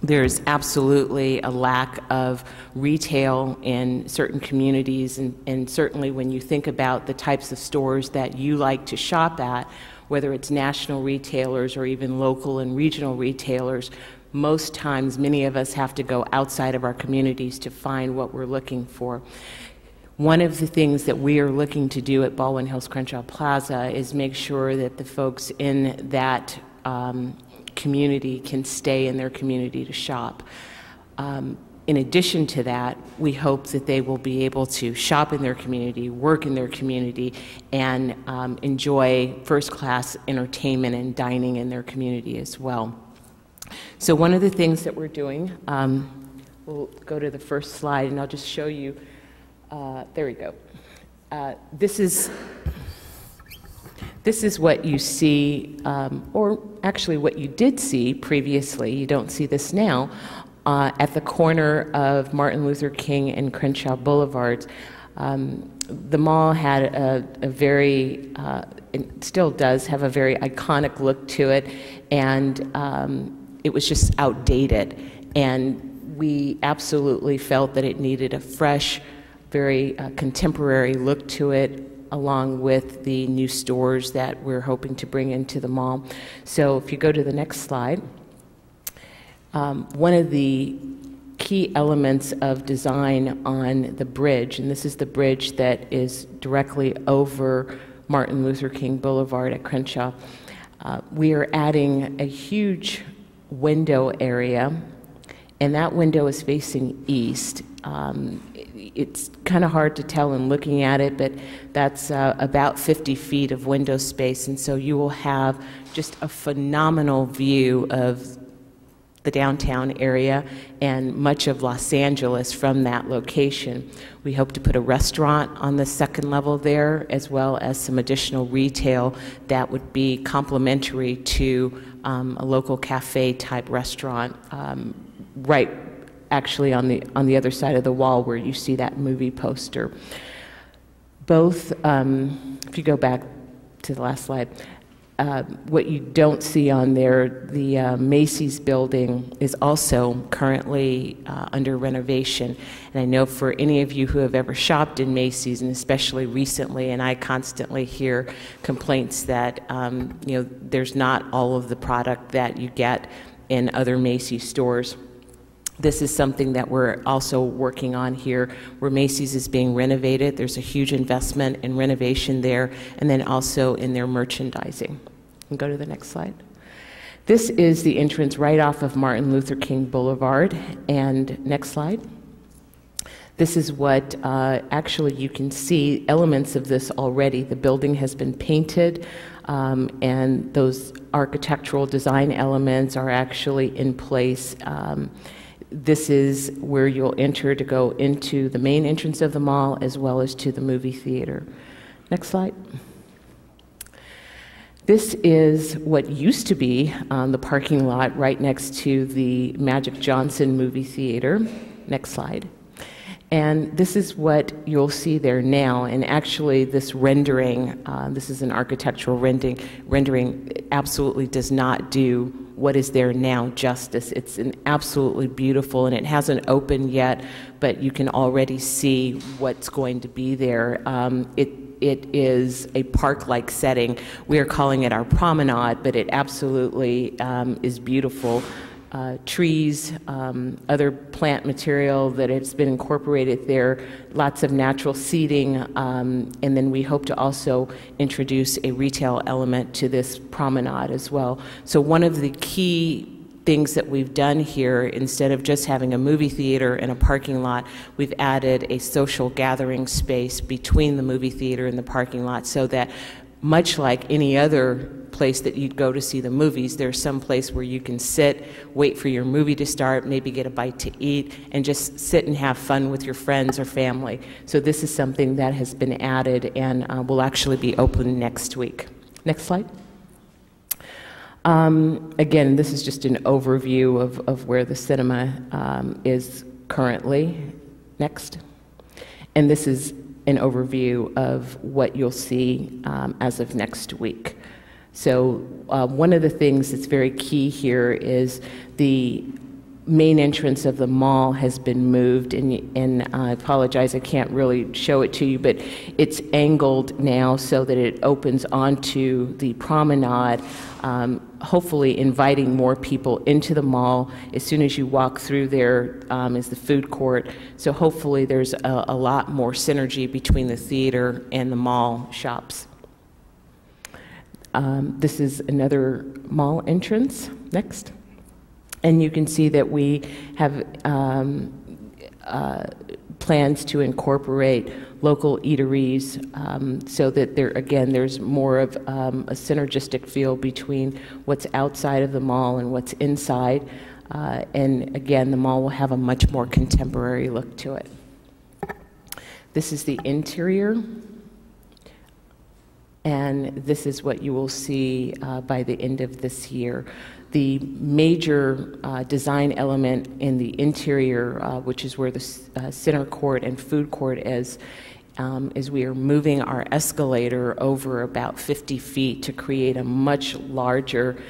there's absolutely a lack of retail in certain communities, and certainly when you think about the types of stores that you like to shop at, whether it's national retailers or even local and regional retailers, most times many of us have to go outside of our communities to find what we're looking for. One of the things that we are looking to do at Baldwin Hills Crenshaw Plaza is make sure that the folks in that community can stay in their community to shop. In addition to that, we hope that they will be able to shop in their community, work in their community, and enjoy first-class entertainment and dining in their community as well. So one of the things that we're doing, we'll go to the first slide and I'll just show you, there we go. This is what you see, or actually what you did see previously, you don't see this now, at the corner of Martin Luther King and Crenshaw Boulevards. The mall had a very, it still does have a very iconic look to it, and it was just outdated. And we absolutely felt that it needed a fresh, very contemporary look to it, along with the new stores that we're hoping to bring into the mall. So if you go to the next slide, one of the key elements of design on the bridge, and this is the bridge that is directly over Martin Luther King Boulevard at Crenshaw, we are adding a huge window area, and that window is facing east. It's kind of hard to tell in looking at it, but that's about 50 feet of window space, and so you will have just a phenomenal view of the downtown area and much of Los Angeles from that location. We hope to put a restaurant on the second level there, as well as some additional retail that would be complementary to a local cafe type restaurant, right actually on the other side of the wall where you see that movie poster. Both, if you go back to the last slide, what you don't see on there, the Macy's building is also currently under renovation. And I know for any of you who have ever shopped in Macy's, and especially recently, and I constantly hear complaints that you know, there's not all of the product that you get in other Macy's stores. This is something that we're also working on here, where Macy's is being renovated. There's a huge investment in renovation there, and then also in their merchandising. And go to the next slide. This is the entrance right off of Martin Luther King Boulevard. And next slide. This is what actually you can see elements of this already. The building has been painted, and those architectural design elements are actually in place. This is where you'll enter to go into the main entrance of the mall, as well as to the movie theater. Next slide. This is what used to be the parking lot right next to the Magic Johnson movie theater. Next slide. And this is what you'll see there now. And actually, this rendering, this is an architectural rendering, absolutely does not do what is there now justice. It's an absolutely beautiful, and it hasn't opened yet, but you can already see what's going to be there. It is a park-like setting. We are calling it our promenade, but it absolutely is beautiful. Trees, other plant material that has been incorporated there, lots of natural seating, and then we hope to also introduce a retail element to this promenade as well. So one of the key things that we've done here, instead of just having a movie theater and a parking lot, we've added a social gathering space between the movie theater and the parking lot, so that much like any other place that you'd go to see the movies, there's some place where you can sit, wait for your movie to start, maybe get a bite to eat, and just sit and have fun with your friends or family. So this is something that has been added and will actually be open next week. Next slide. Again, this is just an overview of where the cinema is currently. Next. And this is an overview of what you'll see as of next week. So one of the things that's very key here is the main entrance of the mall has been moved, and I apologize, I can't really show it to you, but it's angled now so that it opens onto the promenade, hopefully inviting more people into the mall. As soon as you walk through there is the food court, so hopefully there's a lot more synergy between the theater and the mall shops. This is another mall entrance. Next. And you can see that we have plans to incorporate local eateries so that there's more of a synergistic feel between what's outside of the mall and what's inside. And again, the mall will have a much more contemporary look to it. This is the interior. And this is what you will see by the end of this year. The major design element in the interior, which is where the center court and food court is we are moving our escalator over about 50 feet to create a much larger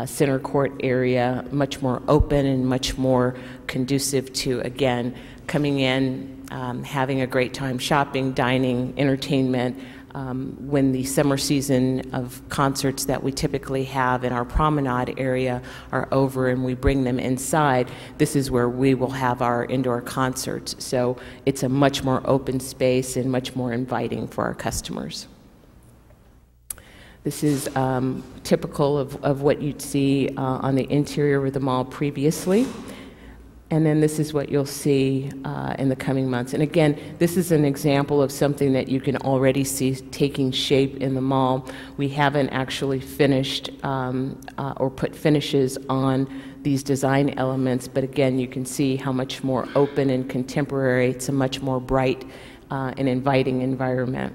center court area, much more open and much more conducive to, again, coming in, having a great time shopping, dining, entertainment. When the summer season of concerts that we typically have in our promenade area are over and we bring them inside, this is where we will have our indoor concerts. So it's a much more open space and much more inviting for our customers. This is typical of what you'd see on the interior of the mall previously. And then this is what you'll see in the coming months. And again, this is an example of something that you can already see taking shape in the mall. We haven't actually finished or put finishes on these design elements, but again, you can see how much more open and contemporary. It's a much more bright and inviting environment.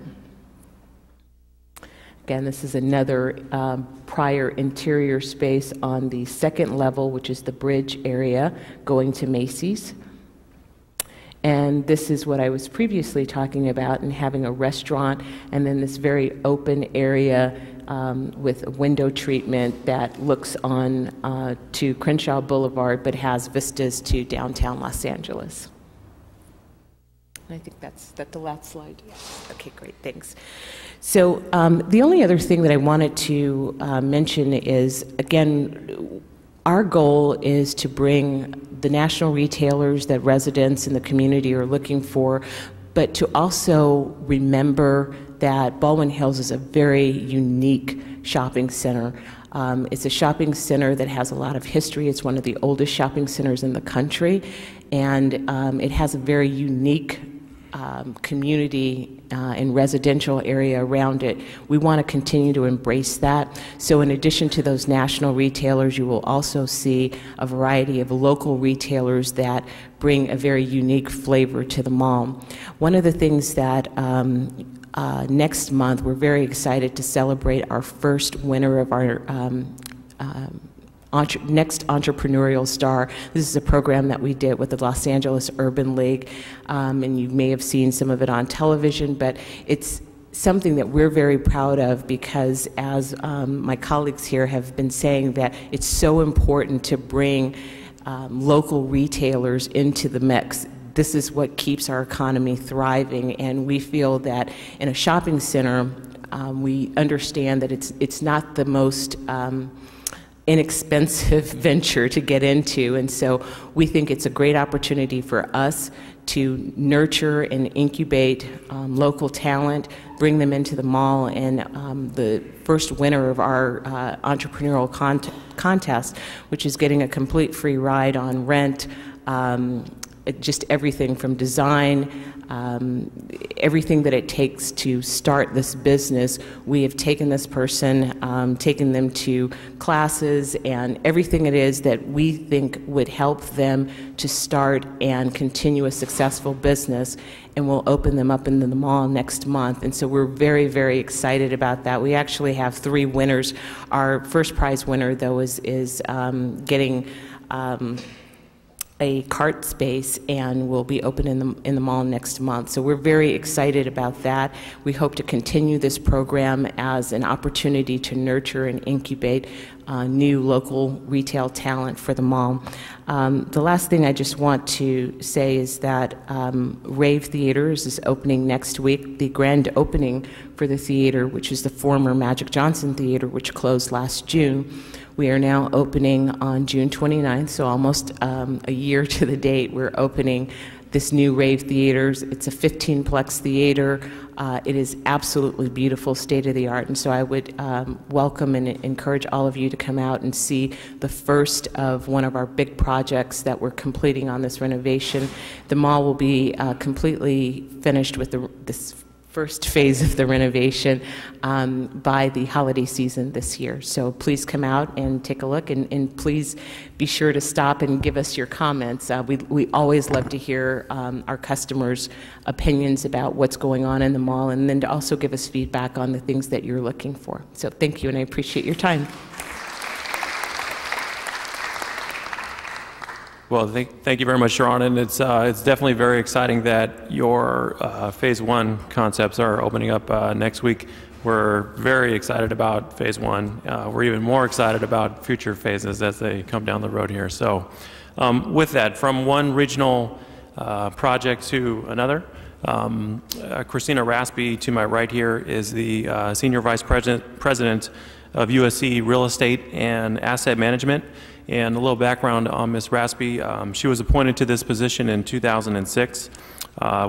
Again, this is another prior interior space on the second level, which is the bridge area going to Macy's. And this is what I was previously talking about, and having a restaurant and then this very open area with a window treatment that looks on to Crenshaw Boulevard but has vistas to downtown Los Angeles. And I think that's the last slide. Yes. Okay, great, thanks. So the only other thing that I wanted to mention is, again, our goal is to bring the national retailers that residents in the community are looking for, but to also remember that Baldwin Hills is a very unique shopping center. It's a shopping center that has a lot of history. It's one of the oldest shopping centers in the country, and it has a very unique community and residential area around it. We want to continue to embrace that. So in addition to those national retailers, you will also see a variety of local retailers that bring a very unique flavor to the mall. One of the things that next month, we're very excited to celebrate our first winner of our Next Entrepreneurial Star. This is a program that we did with the Los Angeles Urban League, and you may have seen some of it on television, but it's something that we're very proud of because, as my colleagues here have been saying, that it's so important to bring local retailers into the mix. This is what keeps our economy thriving, and we feel that in a shopping center, we understand that it's not the most inexpensive venture to get into, and so we think it's a great opportunity for us to nurture and incubate local talent, bring them into the mall, and the first winner of our entrepreneurial contest, which is getting a complete free ride on rent, just everything from design, everything that it takes to start this business. We have taken this person, taken them to classes, and everything it is that we think would help them to start and continue a successful business, and we'll open them up into the mall next month. And so we're very, very excited about that. We actually have 3 winners. Our first prize winner, though, is getting a cart space, and will be open in the mall next month. So we're very excited about that. We hope to continue this program as an opportunity to nurture and incubate new local retail talent for the mall. The last thing I just want to say is that Rave Theaters is opening next week. The grand opening for the theater, which is the former Magic Johnson Theater, which closed last June, we are now opening on June 29th, so almost a year to the date. We're opening this new Rave Theaters. It's a 15-plex theater. It is absolutely beautiful, state-of-the-art, and so I would welcome and encourage all of you to come out and see the first of one of our big projects that we're completing on this renovation. The mall will be completely finished with this first phase of the renovation by the holiday season this year. So please come out and take a look, and please be sure to stop and give us your comments. We always love to hear our customers' opinions about what's going on in the mall, and then to also give us feedback on the things that you're looking for. So thank you, and I appreciate your time. Well, thank you very much, Sharon, and it's definitely very exciting that your Phase 1 concepts are opening up next week. We're very excited about Phase 1. We're even more excited about future phases as they come down the road here. So with that, from one regional project to another, Christina Raspy, to my right here, is the Senior Vice President of USC Real Estate and Asset Management. And a little background on Ms. Raspy. She was appointed to this position in 2006.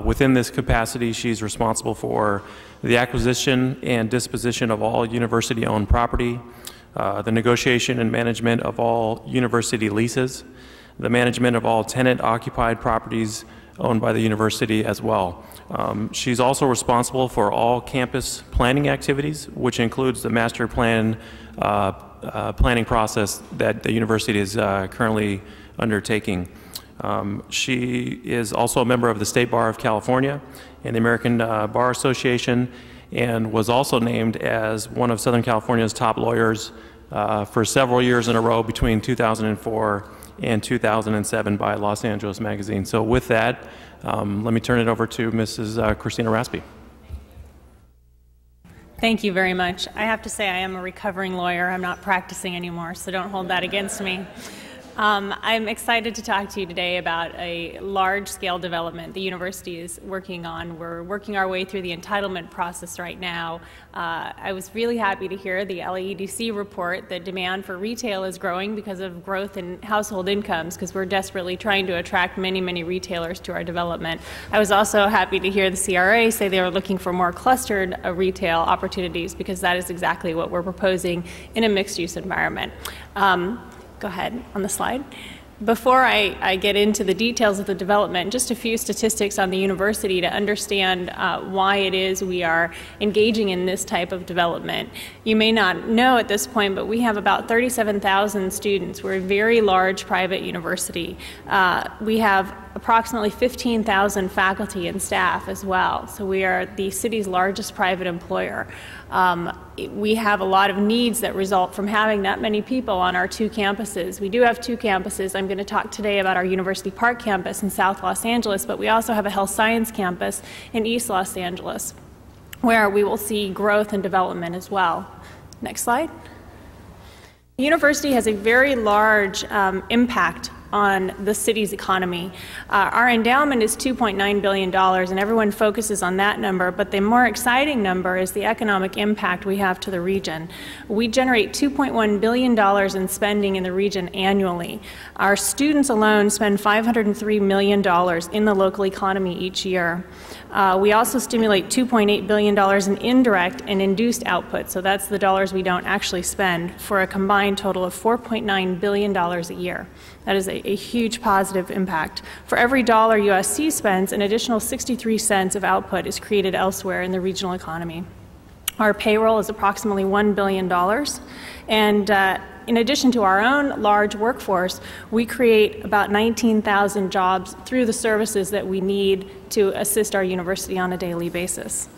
Within this capacity, she's responsible for the acquisition and disposition of all university-owned property, the negotiation and management of all university leases, the management of all tenant-occupied properties owned by the university as well. She's also responsible for all campus planning activities, which includes the master plan planning process that the university is currently undertaking. She is also a member of the State Bar of California and the American Bar Association, and was also named as one of Southern California's top lawyers for several years in a row between 2004 and 2007 by Los Angeles Magazine. So with that, let me turn it over to Mrs. Christina Raspy. Thank you very much. I have to say I am a recovering lawyer. I'm not practicing anymore, so don't hold that against me. I'm excited to talk to you today about a large-scale development the university is working on. We're working our way through the entitlement process right now. I was really happy to hear the LAEDC report that demand for retail is growing because of growth in household incomes, because we're desperately trying to attract many, many retailers to our development. I was also happy to hear the CRA say they are looking for more clustered retail opportunities, because that is exactly what we're proposing in a mixed-use environment. Go ahead on the slide. Before I get into the details of the development, just a few statistics on the university to understand why it is we are engaging in this type of development. You may not know at this point, but we have about 37,000 students. We're a very large private university. We have approximately 15,000 faculty and staff as well. So we are the city's largest private employer. We have a lot of needs that result from having that many people on our 2 campuses. We do have 2 campuses. I'm going to talk today about our University Park campus in South Los Angeles, but we also have a health science campus in East Los Angeles, where we will see growth and development as well. Next slide. The university has a very large impact on the city's economy. Our endowment is $2.9 billion, and everyone focuses on that number, but the more exciting number is the economic impact we have to the region. We generate $2.1 billion in spending in the region annually. Our students alone spend $503 million in the local economy each year. We also stimulate $2.8 billion in indirect and induced output, so that's the dollars we don't actually spend, for a combined total of $4.9 billion a year. That is a a huge positive impact. For every dollar USC spends, an additional 63 cents of output is created elsewhere in the regional economy. Our payroll is approximately $1 billion, and in addition to our own large workforce, we create about 19,000 jobs through the services that we need to assist our university on a daily basis.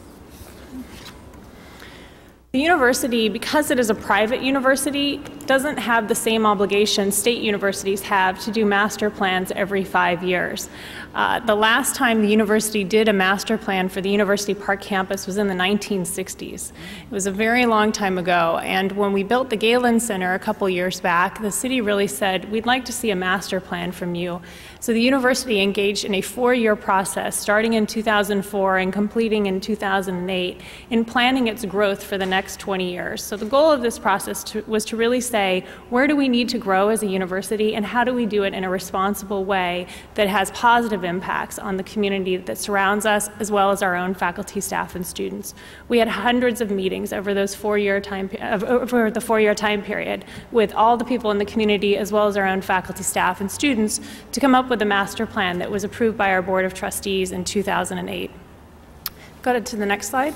The university, because it is a private university, doesn't have the same obligation state universities have to do master plans every 5 years. The last time the university did a master plan for the University Park campus was in the 1960s. It was a very long time ago, and when we built the Galen Center a couple years back, the city really said, we'd like to see a master plan from you. So the university engaged in a 4-year process, starting in 2004 and completing in 2008, in planning its growth for the next 20 years. So the goal of this process was to really say, where do we need to grow as a university, and how do we do it in a responsible way that has positive impacts on the community that surrounds us, as well as our own faculty, staff, and students. We had hundreds of meetings over those the 4-year time period with all the people in the community, as well as our own faculty, staff, and students, to come up with a master plan that was approved by our Board of Trustees in 2008. Go to the next slide.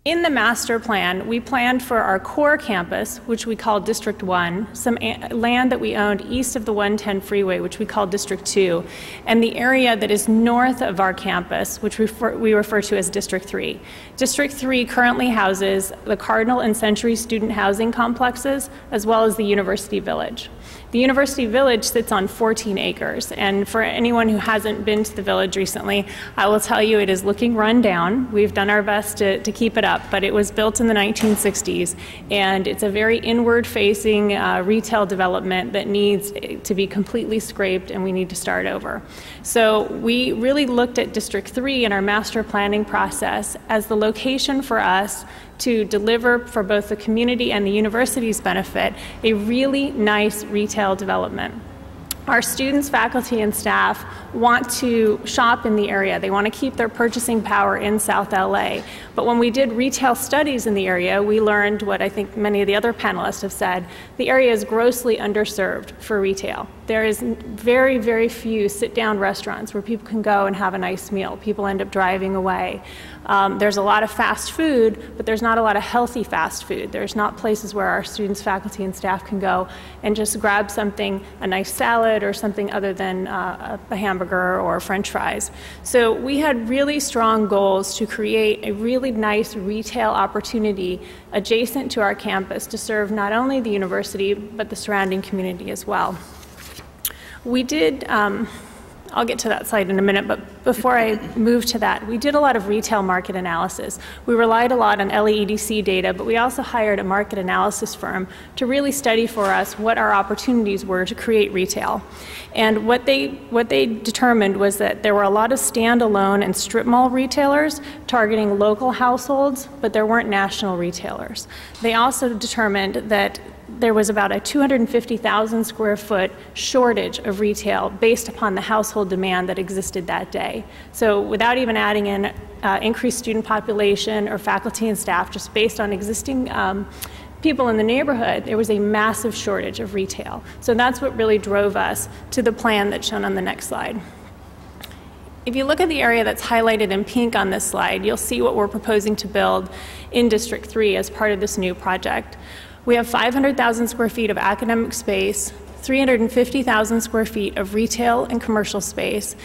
In the master plan, we planned for our core campus, which we call District 1, some land that we owned east of the 110 freeway, which we call District 2, and the area that is north of our campus, which we refer to as District 3. District 3 currently houses the Cardinal and Century student housing complexes, as well as the University Village. The University Village sits on 14 acres, and for anyone who hasn't been to the village recently, I will tell you it is looking run down. We've done our best to keep it up, but it was built in the 1960s, and it's a very inward-facing retail development that needs to be completely scraped, and we need to start over. So we really looked at District 3 in our master planning process as the location for us to deliver, for both the community and the university's benefit, a really nice retail development. Our students, faculty, and staff want to shop in the area. They want to keep their purchasing power in South LA. But when we did retail studies in the area, we learned what I think many of the other panelists have said: the area is grossly underserved for retail. There is very, very few sit-down restaurants where people can go and have a nice meal. People end up driving away. There's a lot of fast food, but there's not a lot of healthy fast food. There's not places where our students, faculty, and staff can go and just grab something, a nice salad or something other than a hamburger or French fries. So we had really strong goals to create a really nice retail opportunity adjacent to our campus to serve not only the university, but the surrounding community as well. We did, I'll get to that slide in a minute, but before I move to that, we did a lot of retail market analysis. We relied a lot on LAEDC data, but we also hired a market analysis firm to really study for us what our opportunities were to create retail. And what they determined was that there were a lot of standalone and strip mall retailers targeting local households, but there weren't national retailers. They also determined that there was about a 250,000 square foot shortage of retail based upon the household demand that existed that day. So without even adding in increased student population or faculty and staff, just based on existing people in the neighborhood, there was a massive shortage of retail. So that's what really drove us to the plan that's shown on the next slide. If you look at the area that's highlighted in pink on this slide, you'll see what we're proposing to build in District 3 as part of this new project. We have 500,000 square feet of academic space, 350,000 square feet of retail and commercial space,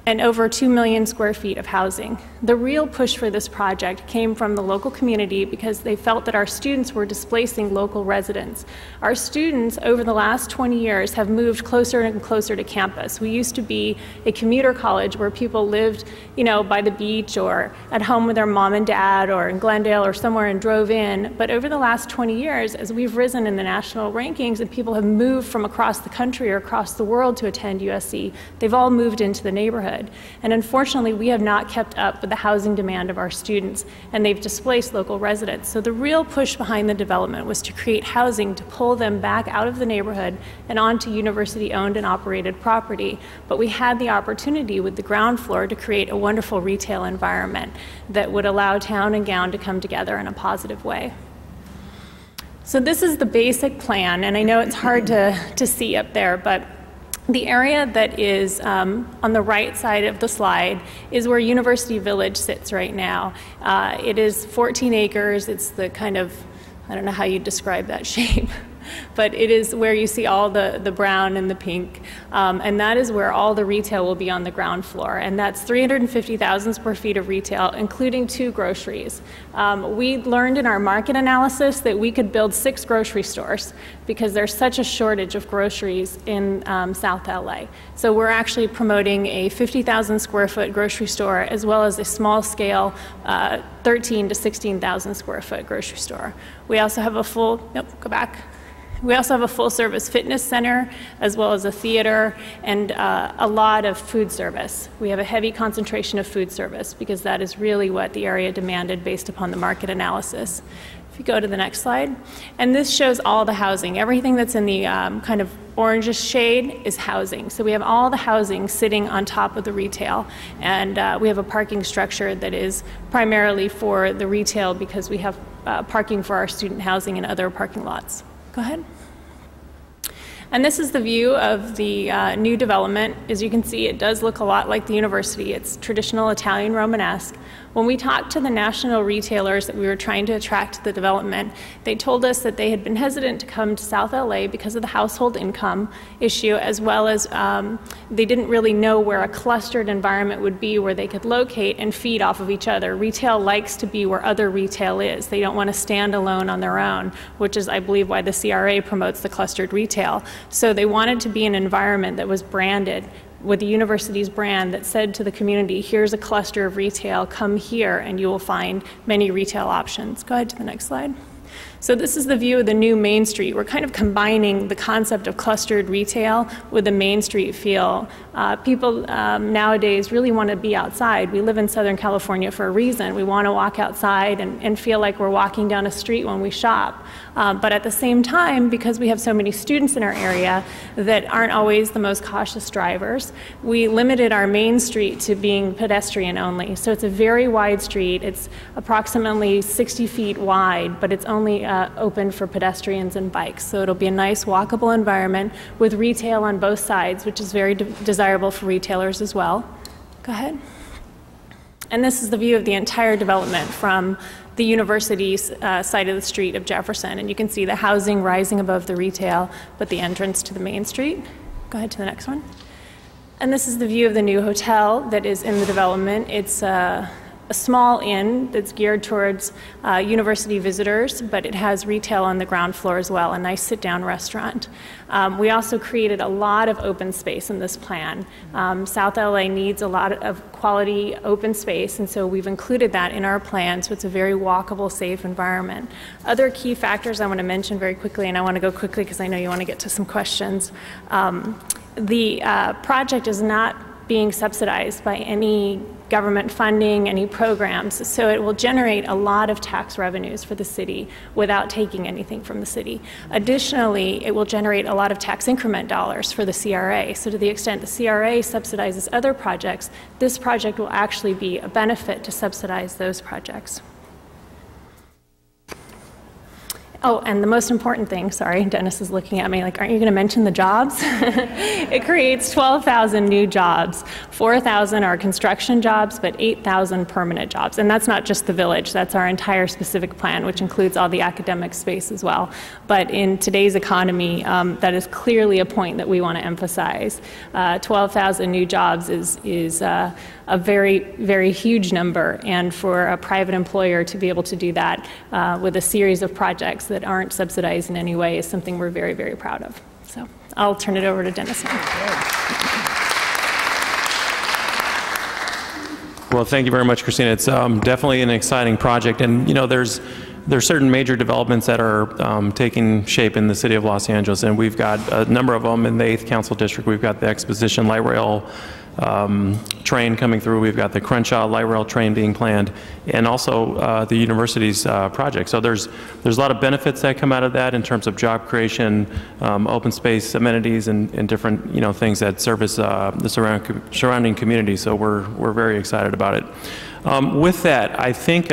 and over 2 million square feet of housing. The real push for this project came from the local community because they felt that our students were displacing local residents. Our students, over the last 20 years, have moved closer and closer to campus. We used to be a commuter college where people lived, by the beach or at home with their mom and dad or in Glendale or somewhere and drove in. But over the last 20 years, as we've risen in the national rankings and people have moved from across the country or across the world to attend USC, they've all moved into the neighborhood. And unfortunately, we have not kept up with the housing demand of our students, and they've displaced local residents. So the real push behind the development was to create housing to pull them back out of the neighborhood and onto university-owned and operated property. But we had the opportunity with the ground floor to create a wonderful retail environment that would allow town and gown to come together in a positive way. So this is the basic plan, and I know it's hard to see up there, but the area that is on the right side of the slide is where University Village sits right now. It is 14 acres. It's the kind of, I don't know how you describe that shape, but it is where you see all the brown and the pink, and that is where all the retail will be on the ground floor, and that's 350,000 square feet of retail, including 2 groceries. We learned in our market analysis that we could build 6 grocery stores because there's such a shortage of groceries in South LA. So we're actually promoting a 50,000 square foot grocery store as well as a small scale 13 to 16,000 square foot grocery store. We also have a We also have a full-service fitness center, as well as a theater, and a lot of food service. We have a heavy concentration of food service because that is really what the area demanded based upon the market analysis. If you go to the next slide. And this shows all the housing. Everything that's in the kind of orangish shade is housing. So we have all the housing sitting on top of the retail. And we have a parking structure that is primarily for the retail because we have parking for our student housing and other parking lots. Go ahead. And this is the view of the new development. As you can see, it does look a lot like the university. It's traditional Italian Romanesque. When we talked to the national retailers that we were trying to attract to the development, they told us that they had been hesitant to come to South LA because of the household income issue, as well as they didn't really know where a clustered environment would be where they could locate and feed off of each other. Retail likes to be where other retail is. They don't want to stand alone on their own, which is, I believe, why the CRA promotes the clustered retail. So they wanted to be an environment that was branded with the university's brand that said to the community, here's a cluster of retail, come here and you will find many retail options. Go ahead to the next slide. So this is the view of the new Main Street. We're kind of combining the concept of clustered retail with the Main Street feel. People nowadays really want to be outside. We live in Southern California for a reason. We want to walk outside and feel like we're walking down a street when we shop. But at the same time, because we have so many students in our area that aren't always the most cautious drivers, we limited our Main Street to being pedestrian only. So it's a very wide street. It's approximately 60 feet wide, but it's only open for pedestrians and bikes. So it'll be a nice walkable environment with retail on both sides, which is very desirable for retailers as well. Go ahead. And this is the view of the entire development from the university's side of the street of Jefferson. And you can see the housing rising above the retail, but the entrance to the Main Street. Go ahead to the next one. And this is the view of the new hotel that is in the development. It's a small inn that's geared towards university visitors, but it has retail on the ground floor as well, a nice sit-down restaurant. We also created a lot of open space in this plan. South LA needs a lot of quality open space, and so we've included that in our plan, so it's a very walkable, safe environment. Other key factors I want to mention very quickly, and I want to go quickly because I know you want to get to some questions. The project is not being subsidized by any government funding, any programs, so it will generate a lot of tax revenues for the city without taking anything from the city. Additionally, it will generate a lot of tax increment dollars for the CRA, so to the extent the CRA subsidizes other projects, this project will actually be a benefit to subsidize those projects. Oh, and the most important thing, sorry, Dennis is looking at me like, aren't you going to mention the jobs? It creates 12,000 new jobs. 4,000 are construction jobs, but 8,000 permanent jobs. And that's not just the village, that's our entire specific plan, which includes all the academic space as well. But in today's economy, that is clearly a point that we want to emphasize. 12,000 new jobs is a very, very huge number. And for a private employer to be able to do that with a series of projects that aren't subsidized in any way is something we're very, very proud of. So I'll turn it over to Dennis now. Well, thank you very much, Christina. It's definitely an exciting project, and you know, there's certain major developments that are taking shape in the city of Los Angeles, and we've got a number of them in the 8th Council District. We've got the Exposition Light Rail train coming through. We've got the Crenshaw Light Rail train being planned, and also the university's project. So there's a lot of benefits that come out of that in terms of job creation, open space amenities, and different things that service the surrounding community. So we're very excited about it. With that, I think,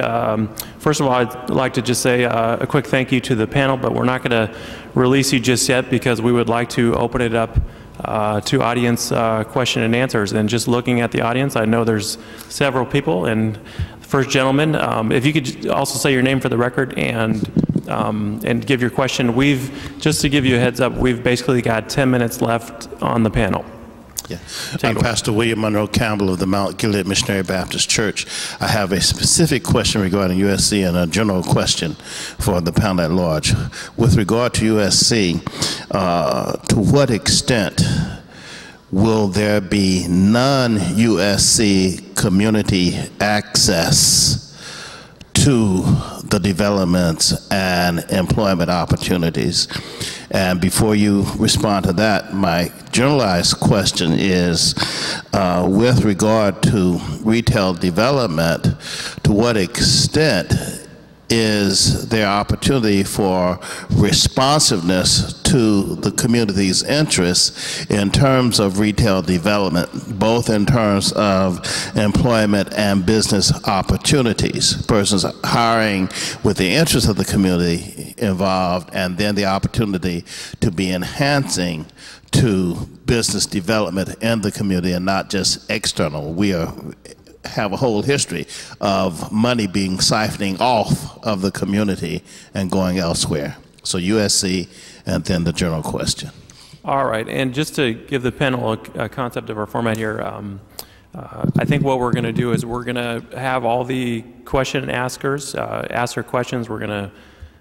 first of all, I'd like to just say a quick thank you to the panel, but we're not going to release you just yet because we would like to open it up to audience question and answers. And just looking at the audience, I know there's several people. And first gentleman, if you could also say your name for the record and give your question. Just to give you a heads up, we've basically got 10 minutes left on the panel. Yeah. I'm Pastor William Monroe Campbell of the Mount Gilead Missionary Baptist Church. I have a specific question regarding USC and a general question for the panel at large. With regard to USC, to what extent will there be non-USC community access to the developments and employment opportunities? And before you respond to that, my generalized question is, with regard to retail development, to what extent is there opportunity for responsiveness to the community's interests in terms of retail development, both in terms of employment and business opportunities, persons hiring with the interests of the community involved, and then the opportunity to be enhancing to business development in the community and not just external. We have a whole history of money being siphoning off of the community and going elsewhere. So USC, and then the general question. All right, and just to give the panel a concept of our format here, I think what we're going to do is we're going to have all the question askers ask their questions. We're going to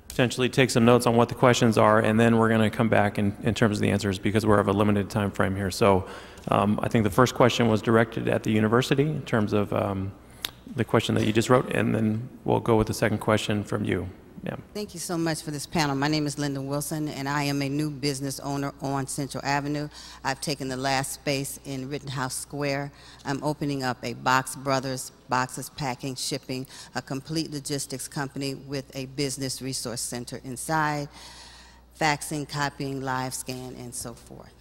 potentially take some notes on what the questions are, and then we're going to come back in terms of the answers because we have a limited time frame here. So I think the first question was directed at the university in terms of the question that you just wrote, and then we'll go with the second question from you. Yeah. Thank you so much for this panel. My name is Linda Wilson, and I am a new business owner on Central Avenue. I've taken the last space in Rittenhouse Square. I'm opening up a Box Brothers, boxes, packing, shipping, a complete logistics company with a business resource center inside, faxing, copying, live scan, and so forth.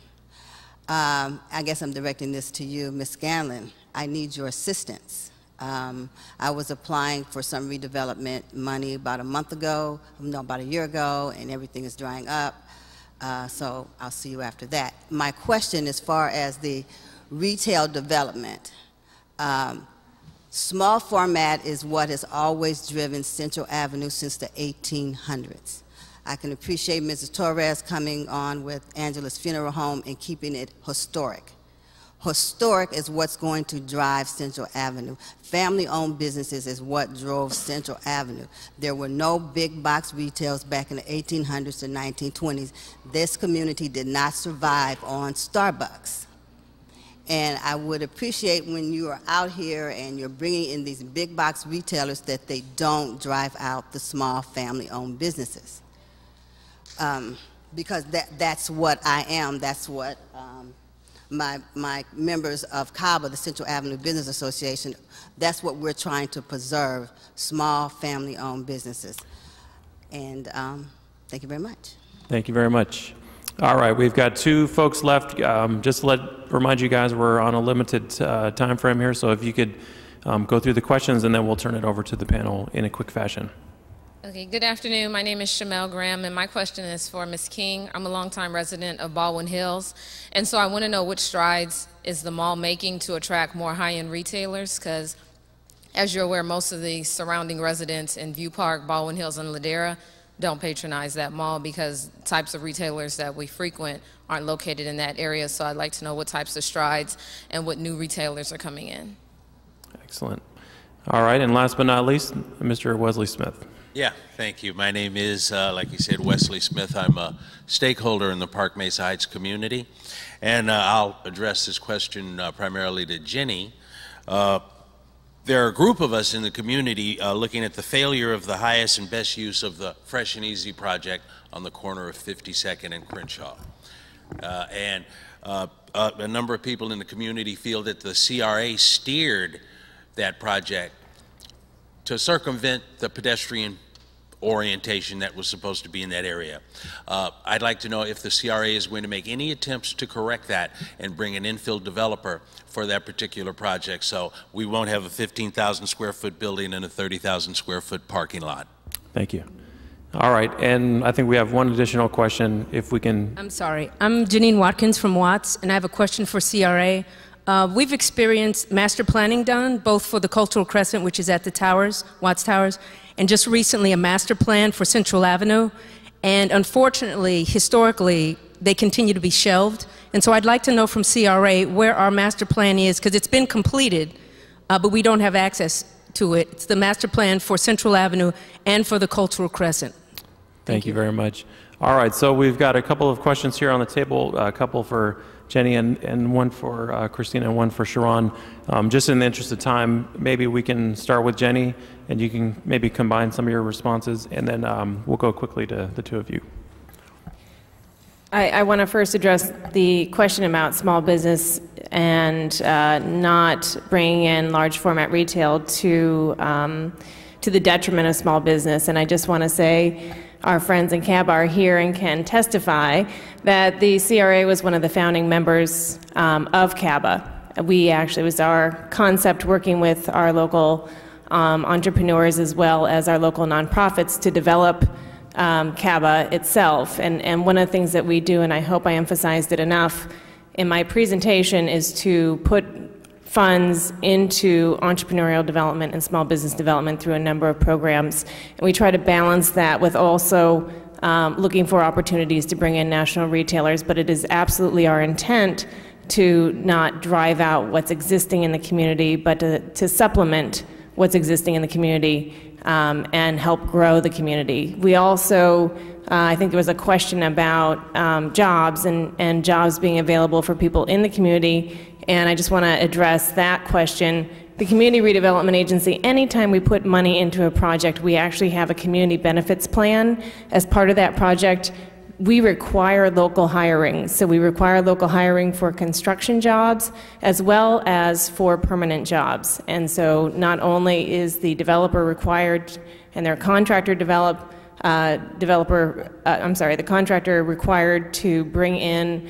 I guess I'm directing this to you, Ms. Scanlon. I need your assistance. I was applying for some redevelopment money about a year ago, and everything is drying up. So I'll see you after that. My question as far as the retail development, small format is what has always driven Central Avenue since the 1800s. I can appreciate Mrs. Torres coming on with Angela's Funeral Home and keeping it historic. Historic is what's going to drive Central Avenue. Family-owned businesses is what drove Central Avenue. There were no big box retails back in the 1800s to 1920s. This community did not survive on Starbucks. And I would appreciate when you are out here and you're bringing in these big box retailers that they don't drive out the small family-owned businesses. Because that's what I am. That's what my members of CABA, the Central Avenue Business Association, that's what we're trying to preserve, small family-owned businesses. And thank you very much. Thank you very much. All right, we've got two folks left. Just to remind you guys, we're on a limited time frame here, so if you could go through the questions, and then we'll turn it over to the panel in a quick fashion. Okay, good afternoon. My name is Shamel Graham, and my question is for Ms. King. I'm a longtime resident of Baldwin Hills, and so I want to know which strides is the mall making to attract more high-end retailers, because as you're aware, most of the surrounding residents in View Park, Baldwin Hills, and Ladera don't patronize that mall because types of retailers that we frequent aren't located in that area. So I'd like to know what types of strides and what new retailers are coming in. Excellent. All right, and last but not least, Mr. Wesley Smith. Yeah, thank you. My name is, like you said, Wesley Smith. I'm a stakeholder in the Park Mesa Heights community, and I'll address this question primarily to Jenny. There are a group of us in the community looking at the failure of the highest and best use of the Fresh and Easy project on the corner of 52nd and Crenshaw. A number of people in the community feel that the CRA steered that project to circumvent the pedestrian orientation that was supposed to be in that area. I'd like to know if the CRA is going to make any attempts to correct that and bring an infill developer for that particular project, so we won't have a 15,000 square foot building and a 30,000 square foot parking lot. Thank you. All right, and I think we have one additional question, if we can. I'm sorry. I'm Janine Watkins from Watts, and I have a question for CRA. We've experienced master planning done, both for the Cultural Crescent, which is at the towers, Watts Towers, and just recently a master plan for Central Avenue. And unfortunately, historically, they continue to be shelved. And so I'd like to know from CRA where our master plan is, because it's been completed, but we don't have access to it. It's the master plan for Central Avenue and for the Cultural Crescent. Thank you very much. All right, so we've got a couple of questions here on the table, a couple for Jenny and one for Christina and one for Sharon. Just in the interest of time, maybe we can start with Jenny and you can maybe combine some of your responses, and then we'll go quickly to the two of you. I want to first address the question about small business and not bringing in large format retail to the detriment of small business. And I just want to say our friends in CABA are here and can testify that the CRA was one of the founding members of CABA. We actually, it was our concept working with our local entrepreneurs as well as our local nonprofits to develop CABA itself. And one of the things that we do, and I hope I emphasized it enough in my presentation, is to put funds into entrepreneurial development and small business development through a number of programs. And we try to balance that with also looking for opportunities to bring in national retailers, but it is absolutely our intent to not drive out what's existing in the community, but to supplement what's existing in the community and help grow the community. We also, I think there was a question about jobs and jobs being available for people in the community, and I just want to address that question. The Community Redevelopment Agency, anytime we put money into a project, we actually have a community benefits plan. As part of that project, we require local hiring. So we require local hiring for construction jobs as well as for permanent jobs. And so not only is the developer required and their contractor the contractor required to bring in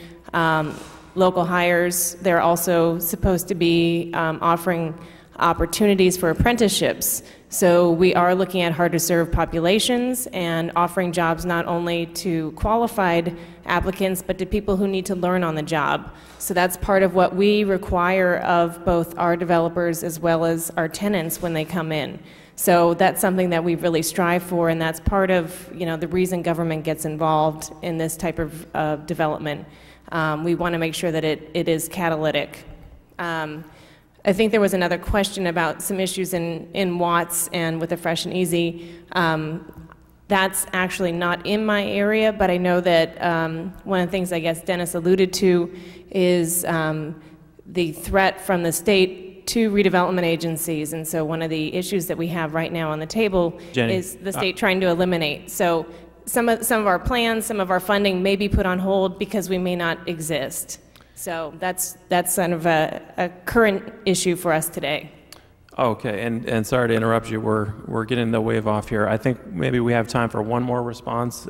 local hires, they're also supposed to be offering opportunities for apprenticeships. So we are looking at hard to serve populations and offering jobs not only to qualified applicants, but to people who need to learn on the job. So that's part of what we require of both our developers as well as our tenants when they come in. So that's something that we really strive for, and that's part of, you know, the reason government gets involved in this type of development. We want to make sure that it is catalytic. I think there was another question about some issues in Watts and with the Fresh and Easy. That's actually not in my area, but I know that one of the things I guess Dennis alluded to is the threat from the state to redevelopment agencies. And so one of the issues that we have right now on the table is the state trying to eliminate. So some of our plans, some of our funding may be put on hold because we may not exist. So that's kind of a current issue for us today. Okay, and sorry to interrupt you. We're getting the wave off here. I think maybe we have time for one more response.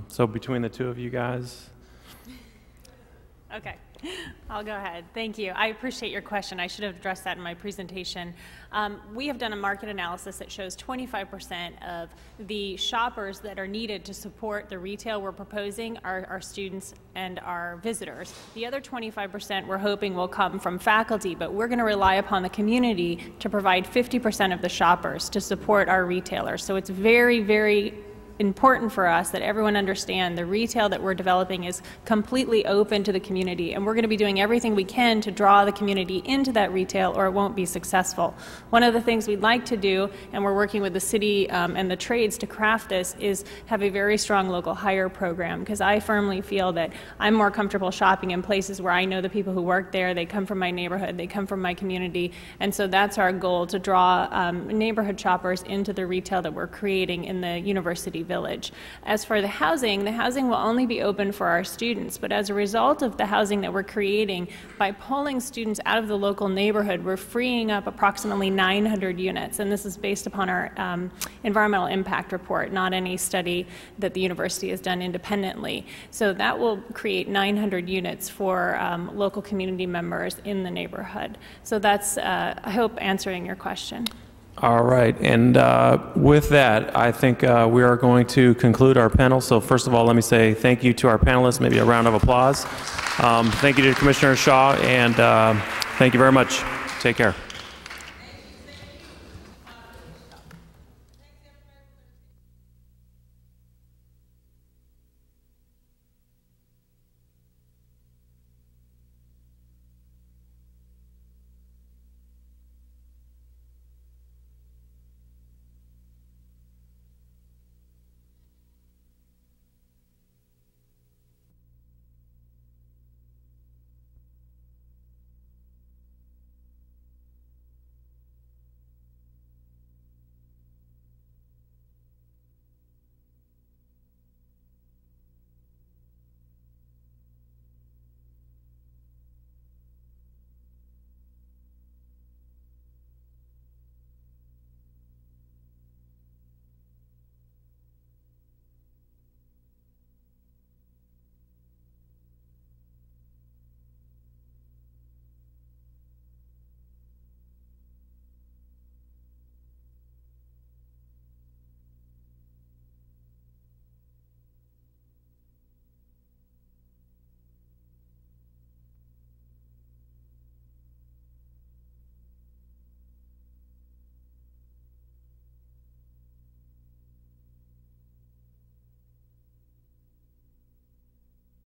So between the two of you guys. Okay, I'll go ahead. Thank you. I appreciate your question. I should have addressed that in my presentation. We have done a market analysis that shows 25% of the shoppers that are needed to support the retail we're proposing are our students and our visitors. The other 25% we're hoping will come from faculty, but we're going to rely upon the community to provide 50% of the shoppers to support our retailers. So it's very, very important for us that everyone understand the retail that we're developing is completely open to the community, and we're going to be doing everything we can to draw the community into that retail or it won't be successful. One of the things we'd like to do, and we're working with the city and the trades to craft this, is have a very strong local hire program, because I firmly feel that I'm more comfortable shopping in places where I know the people who work there, they come from my neighborhood, they come from my community, and so that's our goal, to draw neighborhood shoppers into the retail that we're creating in the University village. As for the housing will only be open for our students, but as a result of the housing that we're creating, by pulling students out of the local neighborhood, we're freeing up approximately 900 units, and this is based upon our environmental impact report, not any study that the university has done independently. So that will create 900 units for local community members in the neighborhood. So that's, I hope, answering your question. All right, and with that, I think we are going to conclude our panel. So first of all, let me say thank you to our panelists, maybe a round of applause. Thank you to Commissioner Shaw, and thank you very much. Take care.